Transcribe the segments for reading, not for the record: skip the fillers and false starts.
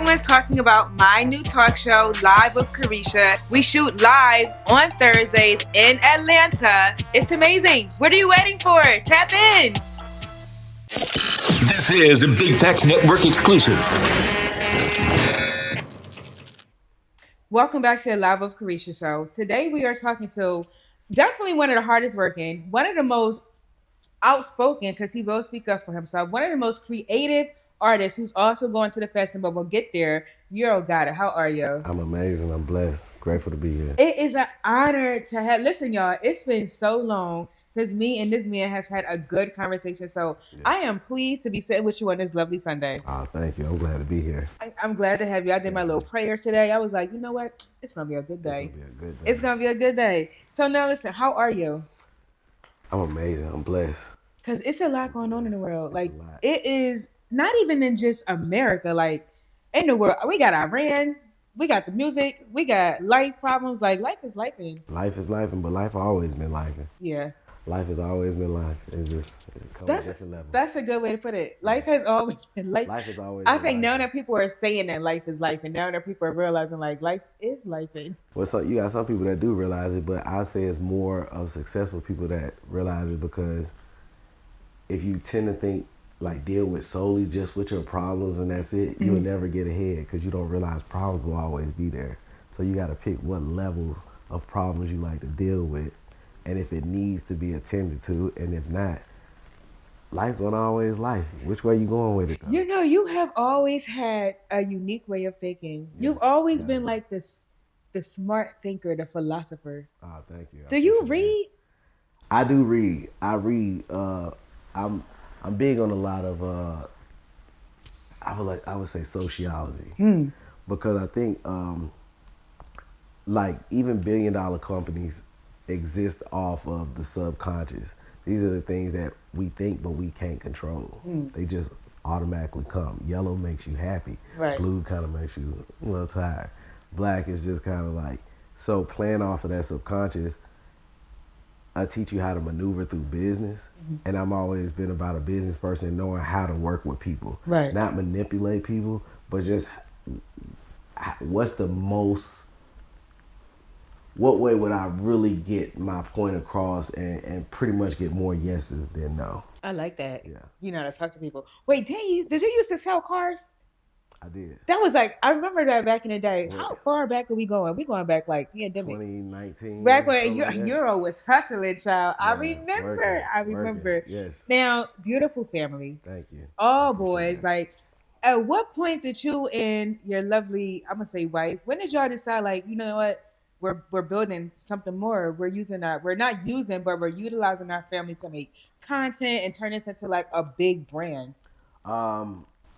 everyone's talking about my new talk show, Live with Carisha. We shoot live on Thursdays in Atlanta. It's amazing. What are you waiting for? Tap in. This is a Big Facts Network exclusive. Welcome back to the Live with Carisha show. Today we are talking to definitely one of the hardest working, one of the most outspoken, because he will speak up for himself, one of the most creative artists who's also going to the festival. We'll get there. Euro got it. How are you? I'm amazing. I'm blessed. Grateful to be here. It is an honor to have. Listen, y'all, it's been so long since me and this man have had a good conversation. So I am pleased to be sitting with you on this lovely Sunday. Oh, thank you. I'm glad to be here. I'm glad to have you. I did my little prayer today. I was like, you know what? It's gonna be a good day. It's gonna be a good day. So now, listen, how are you? I'm amazing. I'm blessed. Because it's a lot going on in the world. Like, it is not even in just America. Like, in the world, we got Iran, we got the music, we got life problems. Like, life is lifing. Life is lifing, but life always been lifing. Yeah. Life has always been life. It's just it comes at different levels. That's a good way to put it. Life has always been life. Life has always I been think life. now that people are saying that life is life, and now that people are realizing like life is lifing. Well, so you got some people that do realize it, but I say it's more of successful people that realize it, because if you tend to think like deal with solely just with your problems and that's it, you'll never get ahead, because you don't realize problems will always be there. So you got to pick what levels of problems you like to deal with, and if it needs to be attended to, and if not, life's gonna always life. Which way you going with it, though? You know, you have always had a unique way of thinking. You've always been like this, the smart thinker, the philosopher. Oh, thank you. Do you read? I do read. I read. I'm big on a lot of I would say sociology, because I think like even $1 billion companies exist off of the subconscious. These are the things that we think but we can't control. They just automatically come. Yellow makes you happy. Right. Blue kind of makes you a little tired. Black is just kind of like, so playing off of that subconscious, I teach you how to maneuver through business. And I'm always been about a business person, knowing how to work with people. Right. Not manipulate people, but just what's the most, what way would I really get my point across and pretty much get more yeses than no. I like that. Yeah. You know how to talk to people. Wait, did you used to sell cars? I did. That was like, I remember that back in the day. Yeah. How far back are we going? We going back like pandemic. 2019. Back when like Euro was hustling, child. Yeah, I remember. Working. Yes. Now, beautiful family. Thank you. All boys. Like, at what point did you and your lovely, I'm gonna say wife, when did y'all decide like, you know what? We're building something more. We're utilizing our family to make content and turn this into like a big brand.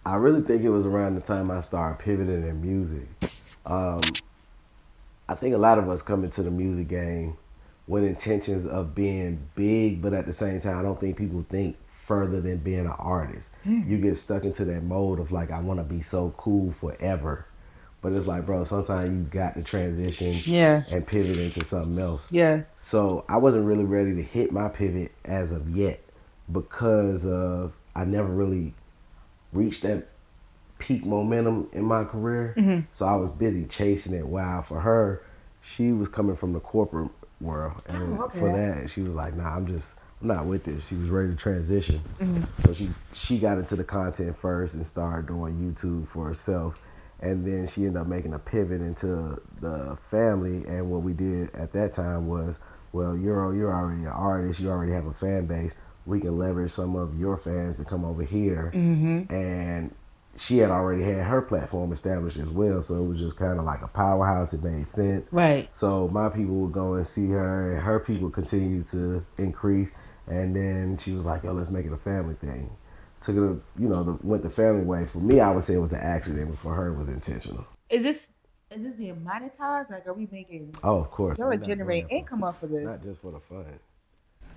I really think it was around the time I started pivoting in music. I think a lot of us come into the music game with intentions of being big, but at the same time, I don't think people think further than being an artist. You get stuck into that mode of like, I want to be so cool forever. But it's like, bro, sometimes you got to transition and pivot into something else. Yeah. So I wasn't really ready to hit my pivot as of yet, because of I never really reached that peak momentum in my career. So I was busy chasing it, while for her, she was coming from the corporate world, and for that she was like, nah, I'm not with this. She was ready to transition. So she got into the content first and started doing YouTube for herself, and then she ended up making a pivot into the family. And what we did at that time was, well, you're already an artist, you already have a fan base, we can leverage some of your fans to come over here. And she had already had her platform established as well, so it was just kind of like a powerhouse. It made sense. Right. So my people would go and see her, and her people continued to increase. And then she was like, yo, let's make it a family thing. Took it, went the family way. For me, I would say it was an accident, but for her, it was intentional. Is this being monetized? Like, are we making? Oh, of course. Y'all are generating income off of this. Not just for the fun.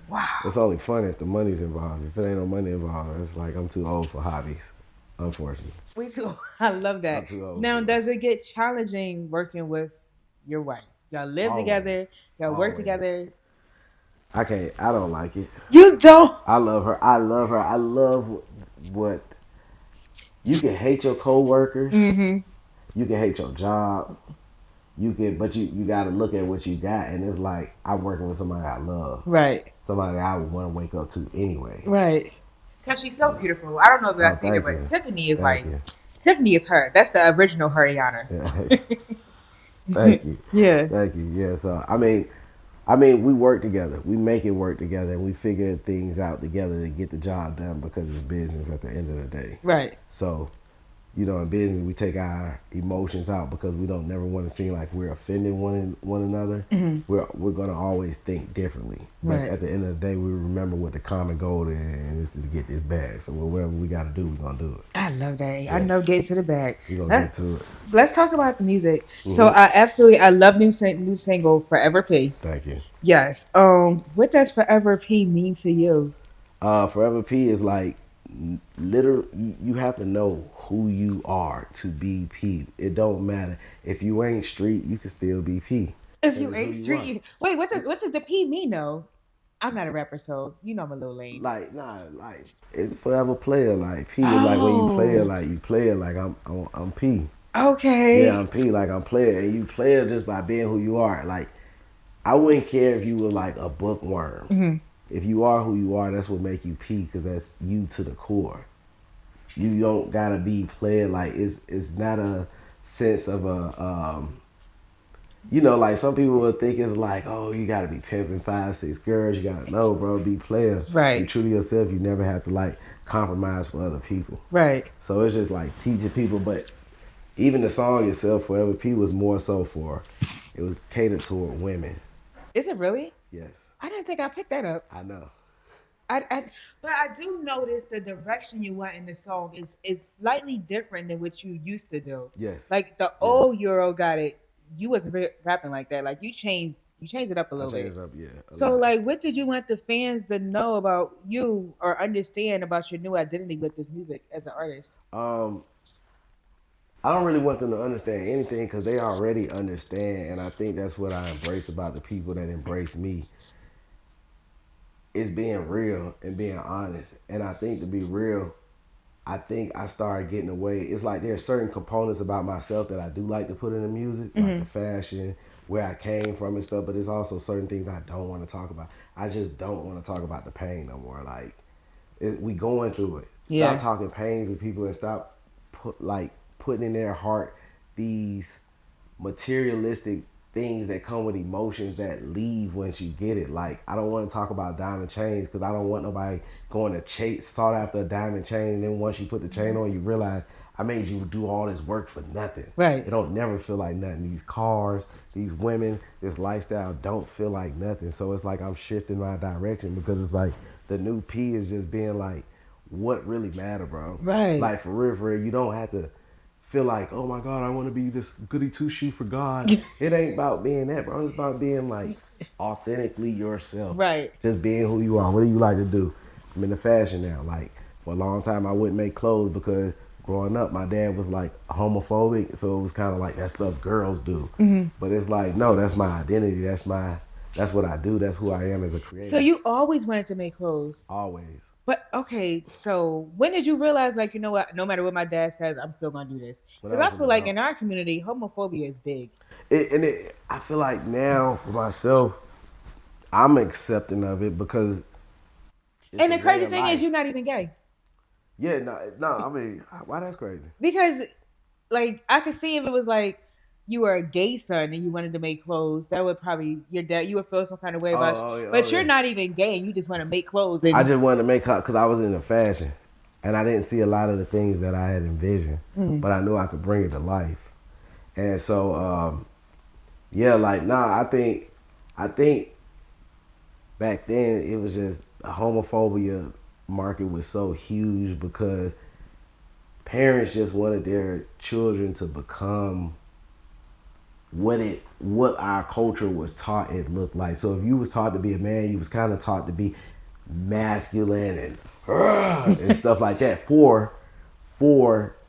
Wow. It's only fun if the money's involved. If it ain't no money involved, it's like I'm too old for hobbies, unfortunately. I love that. Now, does it get challenging working with your wife? Y'all live together. Y'all work together. I don't like it. You don't? I love her. I love what you can hate your coworkers, You can hate your job. You can, but you got to look at what you got, and it's like I'm working with somebody I love, Right. somebody I would want to wake up to anyway. Right. Because she's so beautiful. I don't know if y'all Oh, seen it, thank but you, thank you. Tiffany is her. That's the original Haryana. Yes. Thank you, Yeah. thank you. Yeah. So we work together. We make it work together, and we figure things out together to get the job done because it's business at the end of the day. Right. So in business, we take our emotions out because we don't never want to seem like we're offending one another. Hmm. We're gonna always think differently, but Right. at the end of the day, we remember what the common goal is, and it's to get this bag. So whatever we got to do, we're gonna do it. I love that. I Yes, know get to the bag. we're gonna Let's get to it. let's talk about the music. So Hmm. I love new single Forever P. Thank you. Yes. What does Forever P mean to you? Forever P is like literally you have to know who you are to be P. It don't matter if you ain't street, you can still be P If because you it's who ain't you street, are. wait, what does the P mean though? I'm not a rapper, so you know I'm a little lame. Like nah, like it's forever player. Like P is like when you play it, Oh, like you play it like I'm P. Yeah, okay. I'm P. Like I'm player, and you player just by being who you are. Like I wouldn't care if you were like a bookworm. Hmm. If you are who you are, that's what make you P because that's you to the core. You don't gotta be player. Like it's not a sense of a like some people would think it's like, oh, you gotta be pimping 5, 6 girls. You gotta know, bro, be player. Be Right. true to yourself. You never have to like compromise for other people. Right. So it's just like teaching people. But even the song itself, Forever P, was more so for it was catered toward women. Is it really? Yes, I didn't think I picked that up. I know. I but I do notice the direction you went in the song is slightly different than what you used to do. Yes, Like the yes. old Euro got it. You wasn't rapping like that. Like you changed it up a I little bit. changed up, yeah, a So lot. like what did you want the fans to know about you or understand about your new identity with this music as an artist? Um, I don't really want them to understand anything because they already understand, and I think that's what I embrace about the people that embrace me is being real and being honest. And I think to be real, I think I started getting away. It's like there are certain components about myself that I do like to put in the music, like Hmm. the fashion, where I came from and stuff. But there's also certain things I don't want to talk about. I just don't want to talk about the pain no more. Like we going through it. Stop Yeah. talking pain to people and stop putting in their heart these materialistic things that come with emotions that leave once you get it. Like I don't want to talk about diamond chains because I don't want nobody going to chase sought after a diamond chain. And then once you put the chain on, you realize I made you do all this work for nothing. Right. It don't never feel like nothing. These cars, these women, this lifestyle don't feel like nothing. So it's like I'm shifting my direction because it's like the new P is just being like, what really matter, bro? Right. Like for real, you don't have to feel like, oh my God, I want to be this goody two shoe for God. It ain't about being that, bro. It's about being like authentically yourself. Right. Just being who you are. What do you like to do? I'm into fashion now. Like for a long time, I wouldn't make clothes because growing up, my dad was like homophobic, so it was kind of like that stuff girls do. Hmm. But it's like, no, that's my identity. That's what I do. That's who I am as a So creative. you always wanted to make clothes. Always. But okay, so when did you realize, like, you know what? No matter what my dad says, I'm still gonna do this. When Because I I was an feel like adult. in our community, homophobia is big. I feel like now for myself, I'm accepting of it because it's And a the way crazy of thing is, life. you're not even gay. Yeah, no, no. I mean, why that's crazy? Because, like, I could see if it was like you were a gay son and you wanted to make clothes, that would probably your dad. You would feel some kind of way about. Oh, oh, yeah, oh But you're yeah. not even gay, and you just want to make clothes. I And just wanted to make up because I was into fashion, and I didn't see a lot of the things that I had envisioned, mm, but I knew I could bring it to life. And so, yeah, like nah. I think back then it was just the homophobia market was so huge because parents just wanted their children to become what our culture was taught it looked like. So if you was taught to be a man, you was kind of taught to be masculine and and stuff like that for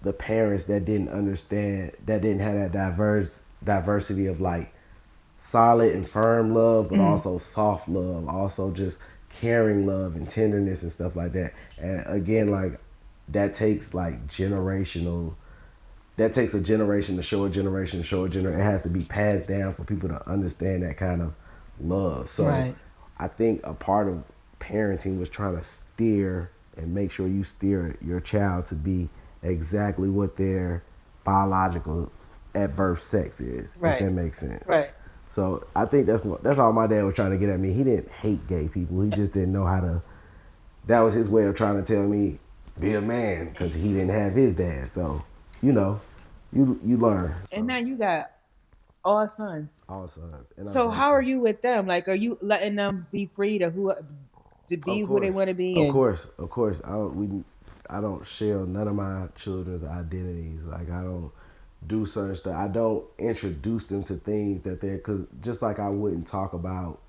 the parents that didn't understand that didn't have that diversity of like solid and firm love, but mm, also soft love, also just caring love and tenderness and stuff like that. And again, like that takes like generational that takes a generation to show a generation to show a generation. It has to be passed down for people to understand that kind of love. So Right. I think a part of parenting was trying to steer and make sure you steer your child to be exactly what their biological at birth sex is, if Right. that makes sense. Right. So I think that's all my dad was trying to get at me. He didn't hate gay people. He just didn't know how to. That was his way of trying to tell me be a man because he didn't have his dad. So you know, you learn. And So now you got all sons. all sons, and I'm So how are thankful. you with them? Like, are you letting them be free to Of be who they course, want to be? of And course, of course. I don't share none of my children's identities. Like I don't do certain stuff. I don't introduce them to things that they're because just like I wouldn't talk about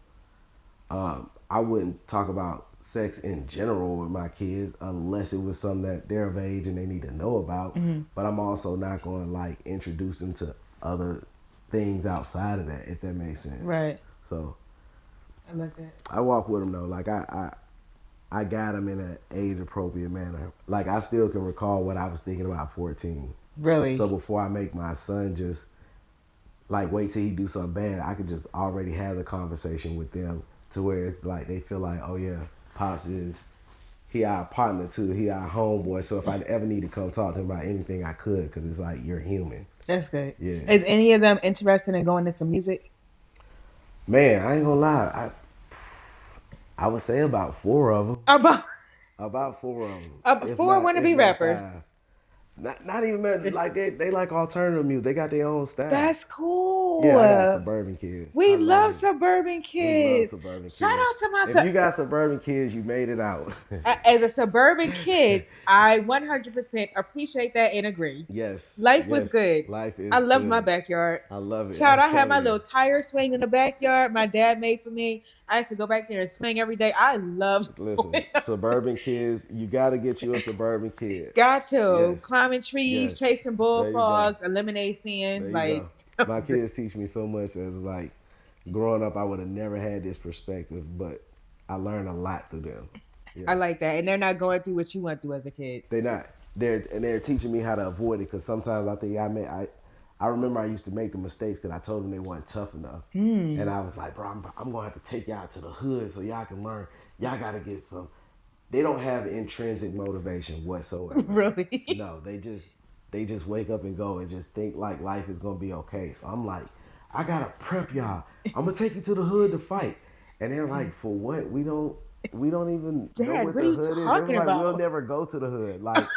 sex in general with my kids unless it was something that they're of age and they need to know about. Mhm. But I'm also not going to like introduce them to other things outside of that, if that makes sense. Right. So I love that. I walk with them though. Like I got them in an age appropriate manner. Like I still can recall what I was thinking about 14. Really. So before I make my son just like wait till he do something bad, I could just already have the conversation with them to where it's like they feel like, oh yeah, pops is he our partner too, he our homeboy. So if I ever need to come talk to him about anything, I could because it's like you're human. That's good. Yeah, Is any of them interested in going into music? man, I ain't gonna lie, I would say about four of them. About About four of them. four want to If be not rappers. five. Not even like they like alternative music. They got their own style. That's cool. Yeah, I got suburban kids. I We love love it. suburban We love kids. suburban Shout kids. out to my If you got suburban kids, you made it out. as a suburban kid. I 100% appreciate that and agree. Yes, Life was yes. good. Life I is love my good. backyard. I love it. Child, I'm I had my telling you. little tire swing in the backyard my dad made for me. I used to go back there and swing every day. I loved Listen, suburban kids, you got to get you a suburban kid. got to Yes, climbing trees, yes. chasing There you go. bullfrogs, a lemonade There stand. you Like go. My kids teach me so much as like growing up I would have never had this perspective, but I learned a lot through them. I Yeah. like that. And they're not going through what you went through as a kid. They not. They're teaching me how to avoid it because sometimes I think I remember I used to make the mistakes because I told them they weren't tough enough, and Mm, I was like, bro, I'm gonna have to take y'all to the hood so y'all can learn. Y'all gotta get some. They don't have intrinsic motivation whatsoever. really? No, they just wake up and go and just think like life is gonna be okay. So I'm like, I gotta prep y'all. I'm gonna take you to the hood to fight, and they're like, for what? We don't even know Dad, what what are the you hood is. They was talking like, we'll about? never go to the hood. Like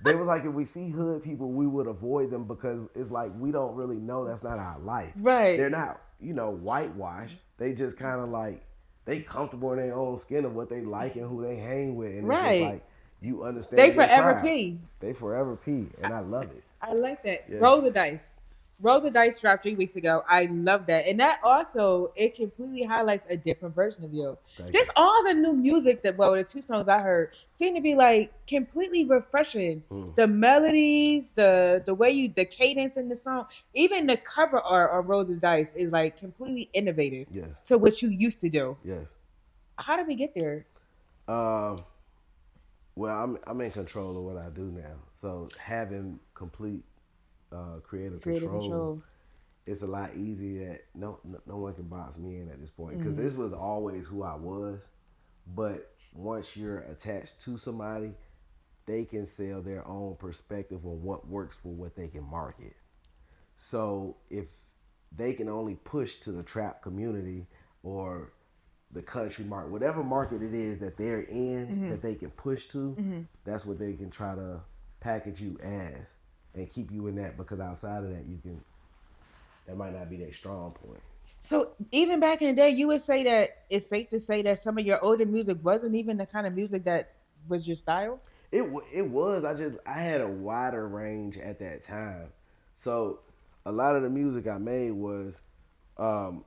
they was like, if we see hood people, we would avoid them because it's like we don't really know. That's not our life. Right. They're not, whitewashed. They just kind of like they comfortable in their own skin of what they like and who they hang with, and it's just Right. like you They understand their forever tribe. P. They forever P, and I love it. I like that. Yes, Roll the dice. Roll the dice dropped 3 weeks ago. I love that. And that also it completely highlights a different version of you. thank you. Just all the new music that the two songs I heard seem to be like completely refreshing. Mm, The melodies, the way you the cadence in the song, even the cover art on Roll the Dice is like completely innovative yes, to what you used to do. yes. How did we get there? Um, well, I'm in control of what I do now, so having complete creative Creative control, control. it's a lot easier that no one can box me in at this point because Mhm. this was always who I was. But once you're attached to somebody, they can sell their own perspective on what works for what they can market. So if they can only push to the trap community or the country market, whatever market it is that they're in Mhm. that they can push to, Mhm. that's what they can try to package you as and keep you in that because outside of that that might not be their strong point. So even back in the day, you would say that it's safe to say that some of your older music wasn't even the kind of music that was your style. It was. I had a wider range at that time, so a lot of the music I made was um,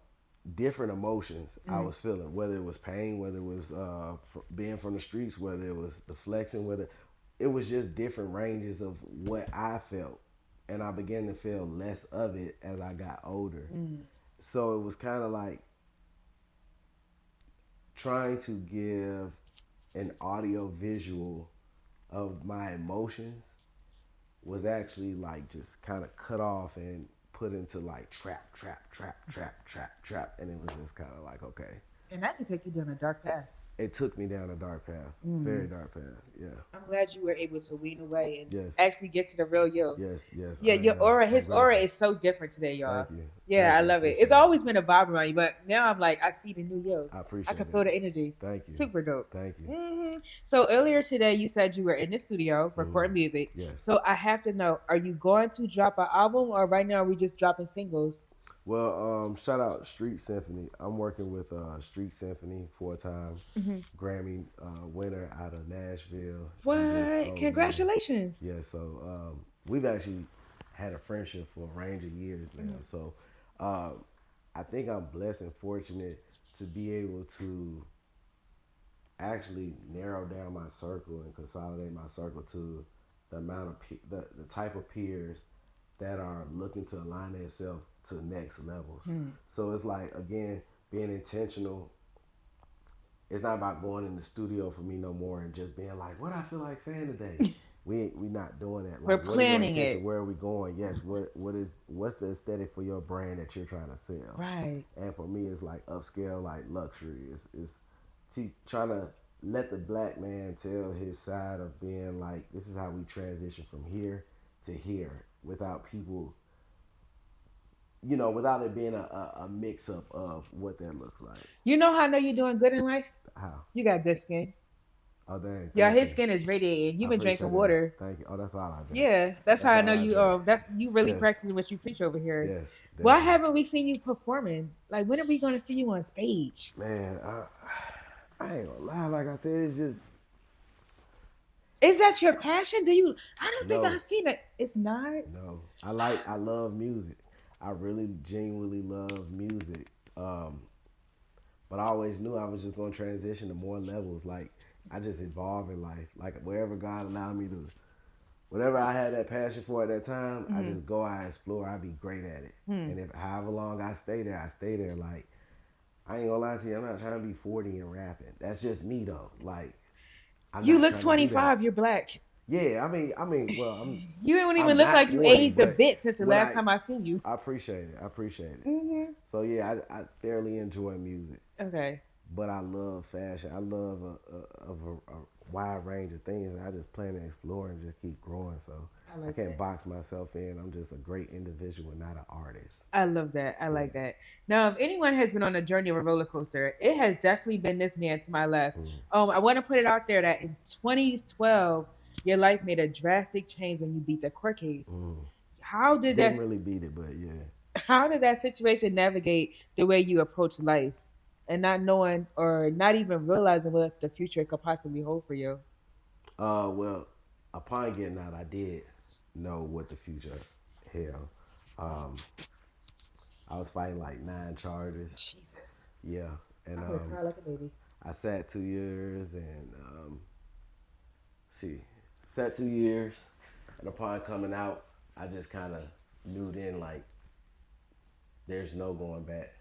different emotions I Mm. was feeling, whether it was pain, whether it was being from the streets, whether it was the flexing, whether it was just different ranges of what I felt, and I began to feel less of it as I got older. Mm. So it was kind of like trying to give an audio visual of my emotions was actually like just kind of cut off and put into like trap, and it was just kind of like okay. And that can take you down a dark path. It took me down a dark path, very Mm. dark path. Yeah. I'm glad you were able to wean away and Yes. actually get to the real you. Yes. Yes. Yeah, your aura, I'm his aura grateful. is so different today, y'all. Thank you. Yeah, Thank I you. love it. It's Appreciate it. always been a vibe around you, but now I'm like, I see the new you. I I can appreciate it. feel the energy. Thank you. Super dope. Thank you. So earlier today, you said you were in the studio Mm. recording music. Yes. So I have to know, are you going to drop an album, or right now are we just dropping singles? Well, shout out Street Symphony. I'm working with Street Symphony, 4 time Mhm. Grammy winner out of Nashville. He just, What? oh man, Congratulations. yeah. So we've actually had a friendship for a range of years now. Mhm. So I think I'm blessed and fortunate to be able to actually narrow down my circle and consolidate my circle to the amount of the type of peers that are looking to align themselves to next levels. Hmm. So it's like again being intentional. It's not about going in the studio for me no more and just being like, what I feel like saying today. We not doing that. We're Like, what are your planning intentions? it. Where are we going? Yes. What's the aesthetic for your brand that you're trying to sell? Right. And for me, it's like upscale, like luxury. It's trying to let the black man tell his side of being like, this is how we transition from here to here without people, without it being a mix up of what that looks like. You know how I know you're doing good in life? How? You got good skin. Oh, dang. Yeah, Thank his you. skin is radiating. You've I been drinking appreciate that. water. Thank you. Oh, that's all I drink. Yeah, that's how That's I all know I you. drink. That's you really Yes. practicing what you preach over here. Yes. Why Definitely. haven't we seen you performing? Like, when are we going to see you on stage? Man, I ain't gonna lie. Like I said, it's just Is that your passion? Do you? I don't think no, I've seen it. It's not. no. I love music. I really genuinely love music. Um, but I always knew I was just gonna transition to more levels. Like I just evolve in life. Like wherever God allowed me to, whatever I had that passion for at that time, I Mm-hmm. just go out and explore. I be great at it. Hmm. And if however long I stay there, I stay there. Like I ain't gonna lie to you, I'm not trying to be 40 and rapping. That's just me though. Like I'm You not look trying to do that. 25. You're black. Yeah, well, You don't even I'm look not like you 40, aged a but bit since the what last time I seen you. I appreciate it. I appreciate it. Mm-hmm. So yeah, I thoroughly enjoy music, Okay. but I love fashion. I love a wide range of things, and I just plan to explore and just keep growing. So I I like can't that. box myself in. I'm just a great individual, not an artist. I love that. I Yeah. like that. Now, if anyone has been on a journey of a roller coaster, it has definitely been this man to my left. Mm. I want to put it out there that in 2012, your life made a drastic change when you beat the court case. Mm. How did Didn't that? really beat it, but yeah. How did that situation navigate the way you approach life, and not knowing or not even realizing what the future could possibly hold for you? Well, upon getting out, I did know what the future held. Um, I was fighting like 9 charges. Jesus, Yeah, and I would cry like a baby. I sat 2 years and see, sat 2 years, and upon coming out, I just kind of knew then like there's no going back.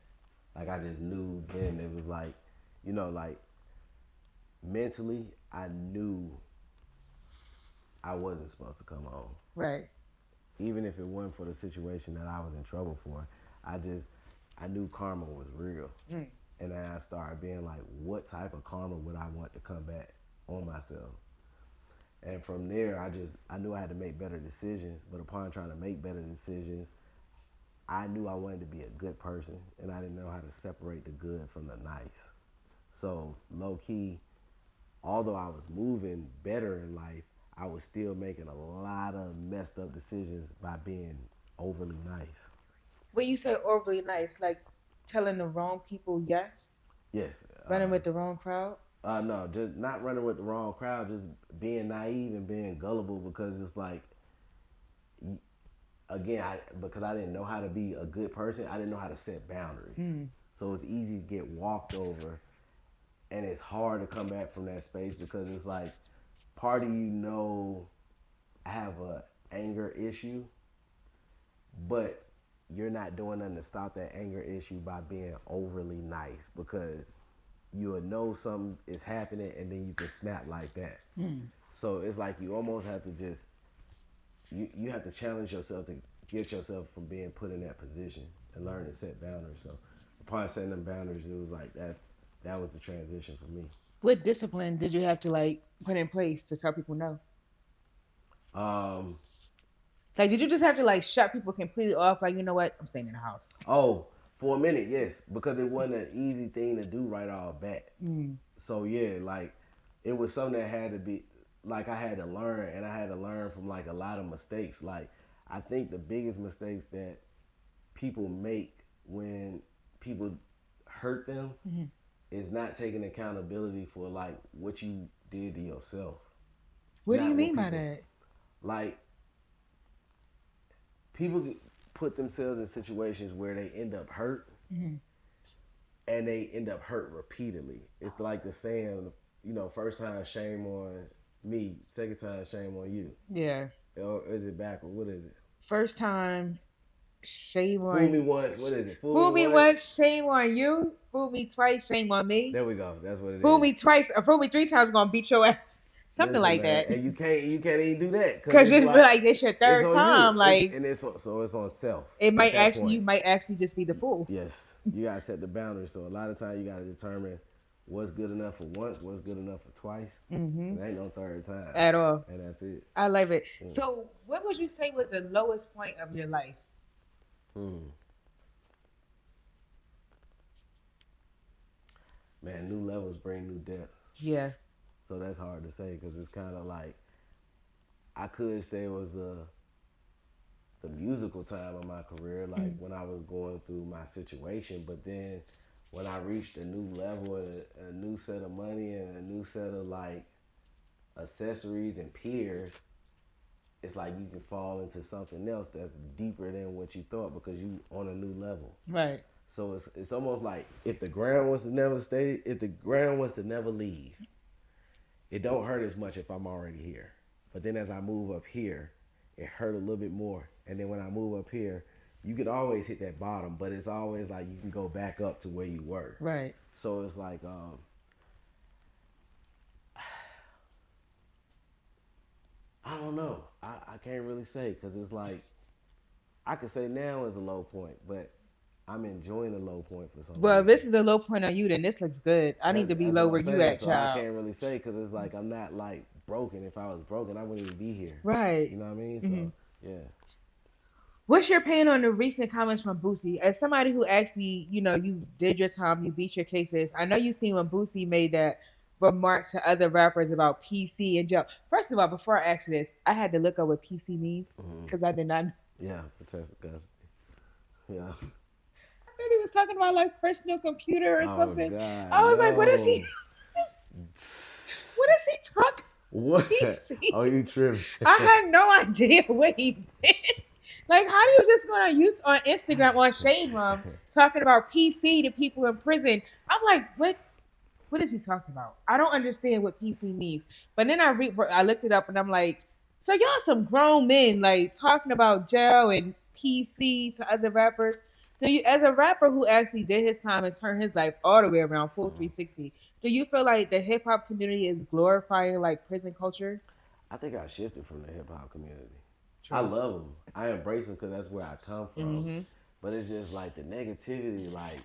Like I just knew then it was like, like mentally, I knew I wasn't supposed to come home. Right. Even if it wasn't for the situation that I was in trouble for, I just I knew karma was real. Mm. And then I started being like, what type of karma would I want to come back on myself? And from there, I knew I had to make better decisions. But upon trying to make better decisions, I knew I wanted to be a good person, and I didn't know how to separate the good from the nice. So low key, although I was moving better in life, I was still making a lot of messed up decisions by being overly nice. When you say overly nice, like telling the wrong people yes, Yes, running with the wrong crowd. no, just not running with the wrong crowd, just being naive and being gullible because it's like, again, because I didn't know how to be a good person, I didn't know how to set boundaries. Mm. So it's easy to get walked over, and it's hard to come back from that space because it's like, part of I have a anger issue, but you're not doing nothing to stop that anger issue by being overly nice because you'll know something is happening and then you can snap like that. Mm. So it's like you almost have to just you have to challenge yourself to get yourself from being put in that position and learn to set boundaries. So upon setting them boundaries, it was like that was the transition for me. What discipline did you have to like put in place to tell people no? Um, Like, did you just have to like shut people completely off? Like, you know what? I'm staying in the house. oh, for a minute, yes, because it wasn't an easy thing to do right off bat. Mm. So yeah, like it was something that had to be like I had to learn, and I had to learn from like a lot of mistakes. Like I think the biggest mistakes that people make when people hurt them Mm-hmm. is not taking accountability for like what you did to yourself. What do you Not what mean by people that? like. People put themselves in situations where they end up hurt, Mm-hmm. and they end up hurt repeatedly. It's like the saying, first time shame on me, second time shame on you. Yeah. Or is it backward? What is it? First time, shame Fool me on. once. What is it? Fool me Fool me once. once, shame on you. Fool me twice, shame on me. There we go. That's what it Fool is. me twice, or fool me three times, I'm gonna beat your ass. Something Listen, like man, that. and you can't even do that because Cause it's you feel like like this your it's third on you. time. Like So it's on self it at might that actually, you point. might actually just be the fool. Yes, you gotta set the boundaries. So a lot of times you gotta determine what's good enough for once, what's good enough for twice. Mm-hmm. And there ain't no third time, At all. and that's it. I love it. Mm. So, what would you say was the lowest point of your life? Mm. Man, new levels bring new depths. Yeah. So that's hard to say because it's kind of like I could say it was the musical time of my career, like Mm. when I was going through my situation. But then when I reached a new level, and a new set of money, and a new set of like accessories and peers, it's like you can fall into something else that's deeper than what you thought because you on a new level. Right. So it's almost like if the ground was to never stay, if the ground was to never leave, it don't hurt as much if I'm already here. But then as I move up here, it hurt a little bit more. And then when I move up here, you can always hit that bottom, but it's always like you can go back up to where you were. Right. So it's like I don't know. I can't really say because it's like I could say now is a low point, but I'm enjoying the low point for some Well, if reason. this is a low point on you, then this looks good. I need to be That's low what where I'm you saying. at, So I child. can't really say because it's like I'm not like broken. If I was broken, I wouldn't even be here. Right. You know what I mean? Mm-hmm. So yeah. What's your opinion on the recent comments from Boosie? As somebody who actually, you did your time, you beat your cases. I know you seen when Boosie made that remark to other rappers about PC and jail. First of all, before I ask you this, I had to look up what PC means Hmm. because I did not. I Yeah, protest custody. Yeah. thought he was talking about like personal computer or Oh something. God, I was like, what is he? no. What is he talking? What? Oh, PC. you tripping? I had no idea what he meant. Like, how do you just go on YouTube, on Instagram, on Shade Room, talking about PC to people in prison? I'm like, what? What is he talking about? I don't understand what PC means. But then I looked it up and I'm like, so y'all some grown men like talking about jail and PC to other rappers. Do you, as a rapper who actually did his time and turned his life all the way around full Mhm. 360, do you feel like the hip hop community is glorifying like prison culture? I think I shifted from the hip hop community. I True. love them. I embrace them because that's where I come from. Mm-hmm. But it's just like the negativity. Like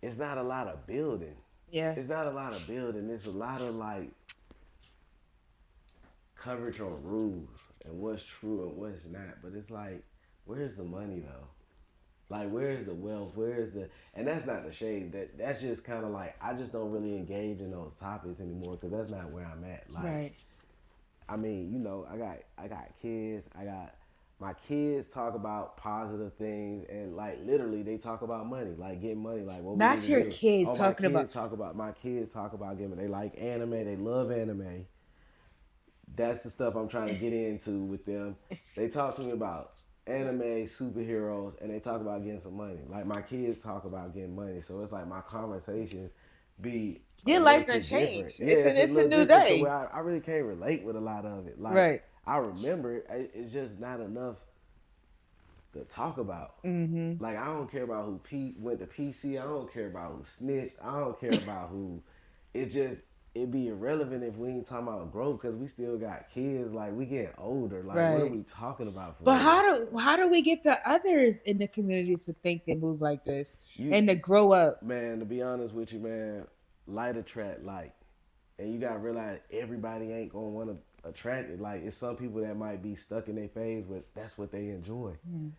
it's not a lot of building. Yeah. It's not a lot of building. It's a lot of like coverage on rules and what's true and what's not. But it's like, where's the money though? Like, where's the wealth? Where's the? And that's not the shade. That's just kind of like I just don't really engage in those topics anymore because that's not where I'm at. Like, Right. I mean, I got kids. I got my kids talk about positive things and like literally they talk about money, like getting money, like what we need Not to your do. kids Oh, my talking about. kids talk about my kids talk about giving. They like anime. They love anime. That's the stuff I'm trying to get into with them. They talk to me about anime, superheroes, and they talk about getting some money. Like my kids talk about getting money, so it's like my conversations be a Your little life gonna bit different. change. Yeah, It's a it's a it's a little new different to where day. I really can't relate with a lot of it. Like Right. I remember it, it's just not enough to talk about. Mm-hmm. Like I don't care about who went to PC. I don't care about who snitched. I don't care about who. It just it'd be irrelevant if we ain't talking about growth because we still got kids. Like we getting older. Like what are Right. we talking about for But real? how do we get the others in the community to think and move like this You and to grow up? man, to be honest with you, man, light attract like, and you gotta realize everybody ain't gonna want to attract it. Like it's some people that might be stuck in their phase, but that's what they enjoy. Mm.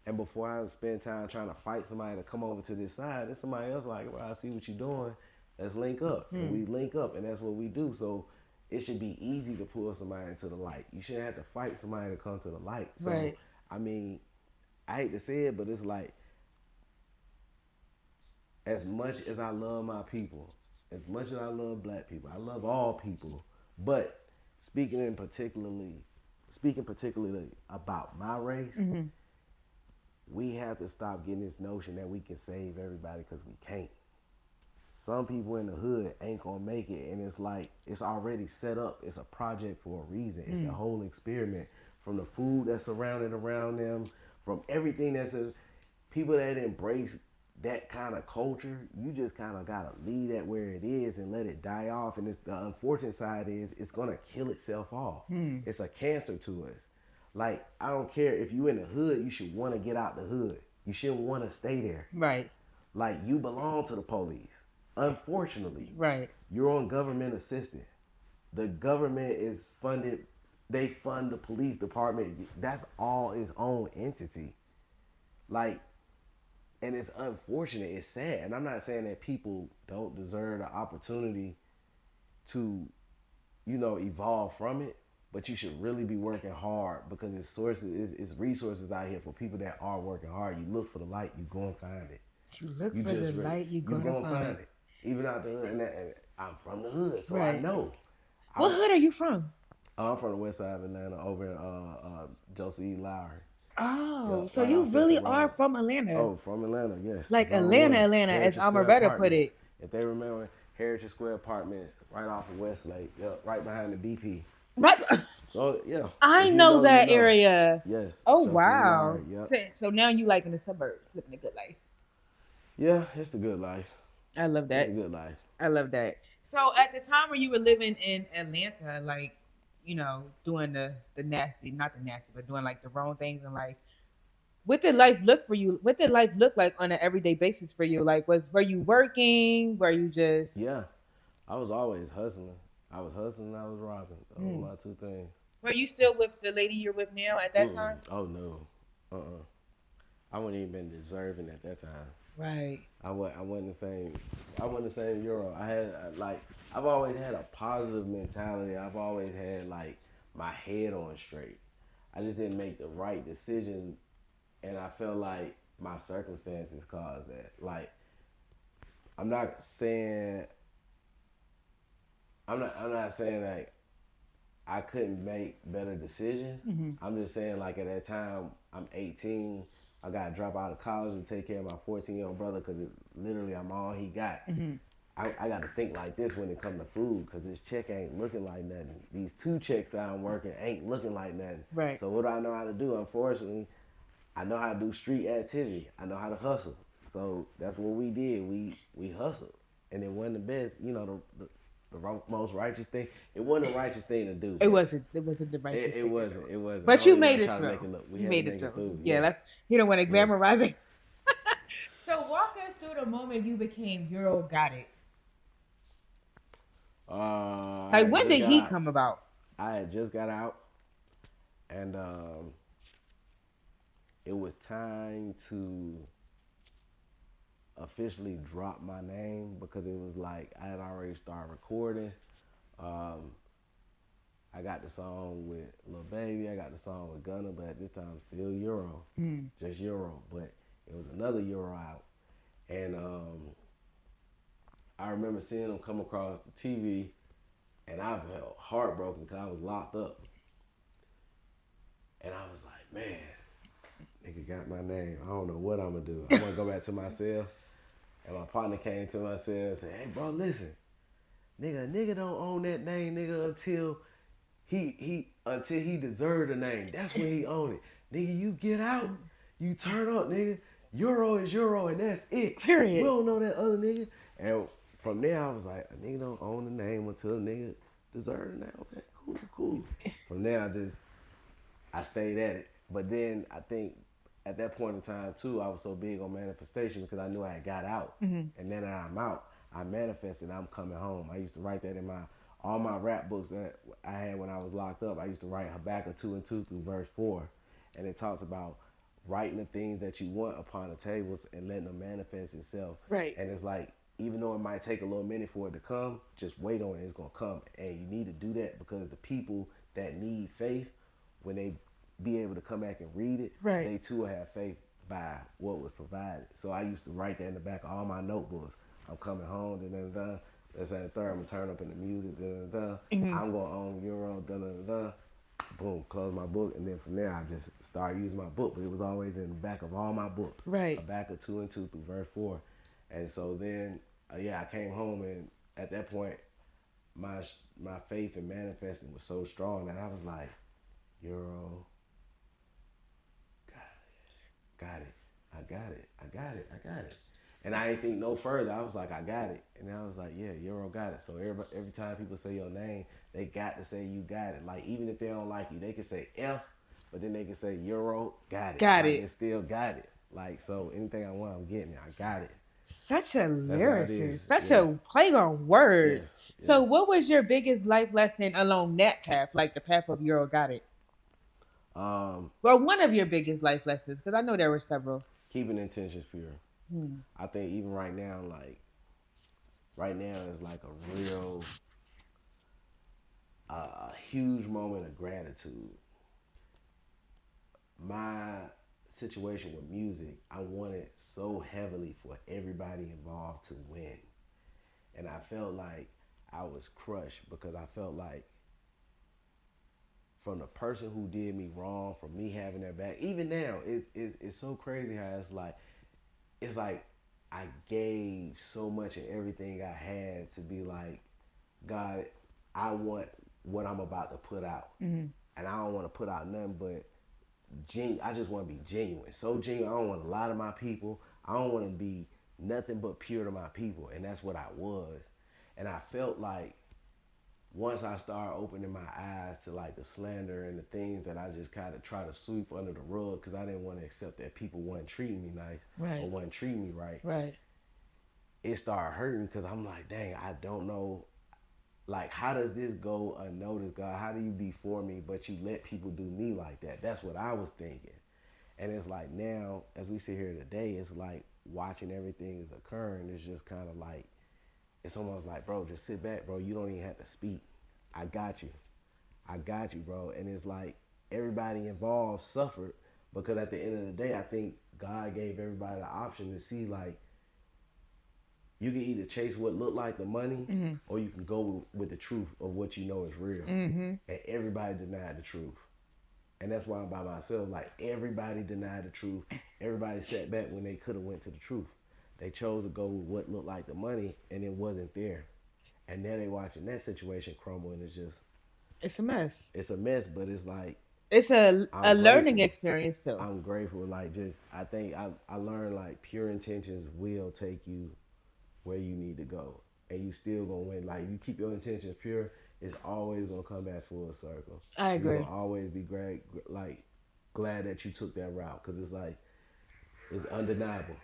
And before I spend time trying to fight somebody to come over to this side, there's somebody else like, well, I see what you're doing. Let's link up. And Mm. we link up, and that's what we do. So it should be easy to pull somebody into the light. You shouldn't have to fight somebody to come to the light. So, Right. I mean, I hate to say it, but it's like, as much as I love my people, as much as I love black people, I love all people. But speaking particularly about my race, Hmm. we have to stop getting this notion that we can save everybody because we can't. Some people in the hood ain't gonna make it, and it's like it's already set up. It's a project for a reason. It's a Mm. whole experiment. From the food that's surrounded around them, from everything that's people that embrace that kind of culture, you just kind of gotta leave that where it is and let it die off. And it's, the unfortunate side is it's gonna kill itself off. Mm. It's a cancer to us. Like I don't care if you in the hood, you should want to get out the hood. You shouldn't want to stay there. Right. Like you belong to the police. Unfortunately, Right. you're on government assistance. The government is funded. They fund the police department. That's all its own entity. Like, and it's unfortunate. It's sad. And I'm not saying that people don't deserve the opportunity to, evolve from it. But you should really be working hard because it's resources out here for people that are working hard. You look for the light, you go and find it. You look You for the just light, you you gonna gonna find find it. it. Even out the hood, and I'm from the hood, so I Right. know. What I'm hood are you from? I'm from the west side of Atlanta, over in Josie E. Lowry. Oh, Yep, so right you off Sister really are Road. from Atlanta. Oh, from Atlanta, yes. Like Zone Atlanta, One, Atlanta, as Heritage Square Almeretta put Apartments. it. If they remember, Heritage Square Apartments, right off of Westlake. Yep, right behind the BP. Right. So yeah, I if you know know, you that know. area. Yes, Oh Josie E. wow. Lowry. Yep. So now you like in the suburbs, living a good life. Yeah, it's a good life. I love It's a that. good life. I love that. So at the time when you were living in Atlanta, like, doing the nasty, not the nasty, but doing like the wrong things in life, what did life look for you? What did life look like on an everyday basis for you? Like, were you working? Were you just Yeah, I was always hustling. I was hustling. I was robbing. Those were mm. my two things. Were you still with the lady you're with now at that Mm-mm. time? Oh no. I wouldn't even been deserving at that time. Right. I wasn't the same. I wasn't the same Euro. I had like I've always had a positive mentality. I've always had like my head on straight. I just didn't make the right decision, and I felt like my circumstances caused that. Like I'm not saying I'm not saying like I couldn't make better decisions. Hmm. I'm just saying, like, at that time, I'm 18. I got to drop out of college and take care of my 14-year-old brother because literally I'm all he got. Hmm. I got to think like this when it comes to food because this check ain't looking like nothing. These two checks that I'm working ain't looking like nothing. Right. So what do I know how to do? Unfortunately, I know how to do street activity. I know how to hustle. So that's what we did. We hustled. And it wasn't the best, the most righteous thing. It wasn't a righteous thing to do. It wasn't. It wasn't the righteous It thing. wasn't. It wasn't. I But don't you even made wanna it try to make through. it look. We You had made to it make it through. through. Yeah, Yes. that's you don't want to Yes. glamorize it. So walk us through the moment you became Euro got it. I Like had when just did got he out. come about? I had just got out, and it was time to officially drop my name because it was like I had already started recording. Um, I got the song with Lil Baby. I got the song with Gunna, but at this time still Euro, Mm. just Euro. But it was another Euro out, and I remember seeing him come across the TV, and I felt heartbroken because I was locked up, and I was like, man, nigga got my name. I don't know what I'm gonna do. I want to go back to my cell, and my partner came to my cell and said, hey, bro, listen, nigga don't own that name, nigga, until he deserved the name. That's when he owned it. Nigga, you get out, you turn up, nigga. Euro is Euro, and that's it. We Period. don't know that other nigga. And from there, I was like, a nigga don't own the name until a nigga deserve the name. Okay, cool, cool. From there, I stayed at it. But then I think at that point in time too, I was so big on manifestation because I knew I had got out, and then that I'm out, I manifested. I'm coming home. I used to write that in my all my rap books that I had when I was locked up. I used to write Habakkuk 2:2 through verse 4, and it talks about writing the things that you want upon the tables and letting them manifest itself. Right. And it's like, even though it might take a little minute for it to come, just wait on it. It's gonna come, and you need to do that because the people that need faith, when they be able to come back and read it, Right. they too have faith by what was provided. So I used to write that in the back of all my notebooks. I'm coming home, da da da. Let's say the third, I'm gonna turn up in the music, da da da. I'm gonna own Euro, da da da. Boom, close my book, and then from there I just started using my book. But it was always in the back of all my books. Right. Habakkuk 2:2 through verse 4. And so then, yeah, I came home, and at that point, my faith in manifesting was so strong that I was like, Euro, got it. I got it. I got it. I got it. And I didn't think no further. I was like, I got it. And I was like, yeah, Euro got it. So every time people say your name, they got to say you got it. Like, even if they don't like you, they can say F, but then they can say Euro got it. Got like, it. and still got it. Like, so anything I want, I'm getting it. I got it. Such a That's how it is. lyricist. Such Yeah. a play on words. Yes. So, Yes. what was your biggest life lesson along that path, like the path of Euro got it? Um, Well, one of your biggest life lessons, because I know there were several. keeping intentions pure. Hmm. I think even right now, right now is like a real, a huge moment of gratitude. My situation with music, I wanted so heavily for everybody involved to win. And I felt like I was crushed because I felt like from the person who did me wrong, from me having their back, even now, it's so crazy how it's like I gave so much of everything I had to be like, God, I want what I'm about to put out. Mm-hmm. And I don't want to put out nothing but I just want to be genuine. So genuine. I don't want to lie to my people. I don't want to be nothing but pure to my people. And that's what I was. And I felt like once I started opening my eyes to like the slander and the things that I just kind of try to sweep under the rug because I didn't want to accept that people weren't treating me nice or weren't treating me right. Right. It started hurting because I'm like, dang, I don't know. Like, how does this go unnoticed, God? How do you be for me, but you let people do me like that? That's what I was thinking. And it's like now, as we sit here today, it's like watching everything is occurring. It's just kind of like, it's almost like, bro, just sit back, bro. You don't even have to speak. I got you. I got you, bro. And it's like everybody involved suffered because at the end of the day, I think God gave everybody the option to see like, you can either chase what look like the money or you can go with the truth of what you know is real. And everybody denied the truth. And that's why I'm by myself. Like, everybody denied the truth. Everybody sat back when they could have went to the truth. They chose to go with what looked like the money and it wasn't there. And now they watching that situation crumble and It's a mess. it's a mess, but it's like, It's a I'm learning grateful. experience too. I'm grateful. Like, just, I think I learned like pure intentions will take you where you need to go, and you still gonna win. Like, you keep your intentions pure, it's always gonna come back full circle. I You're agree. gonna always be glad that you took that route because it's like it's undeniable.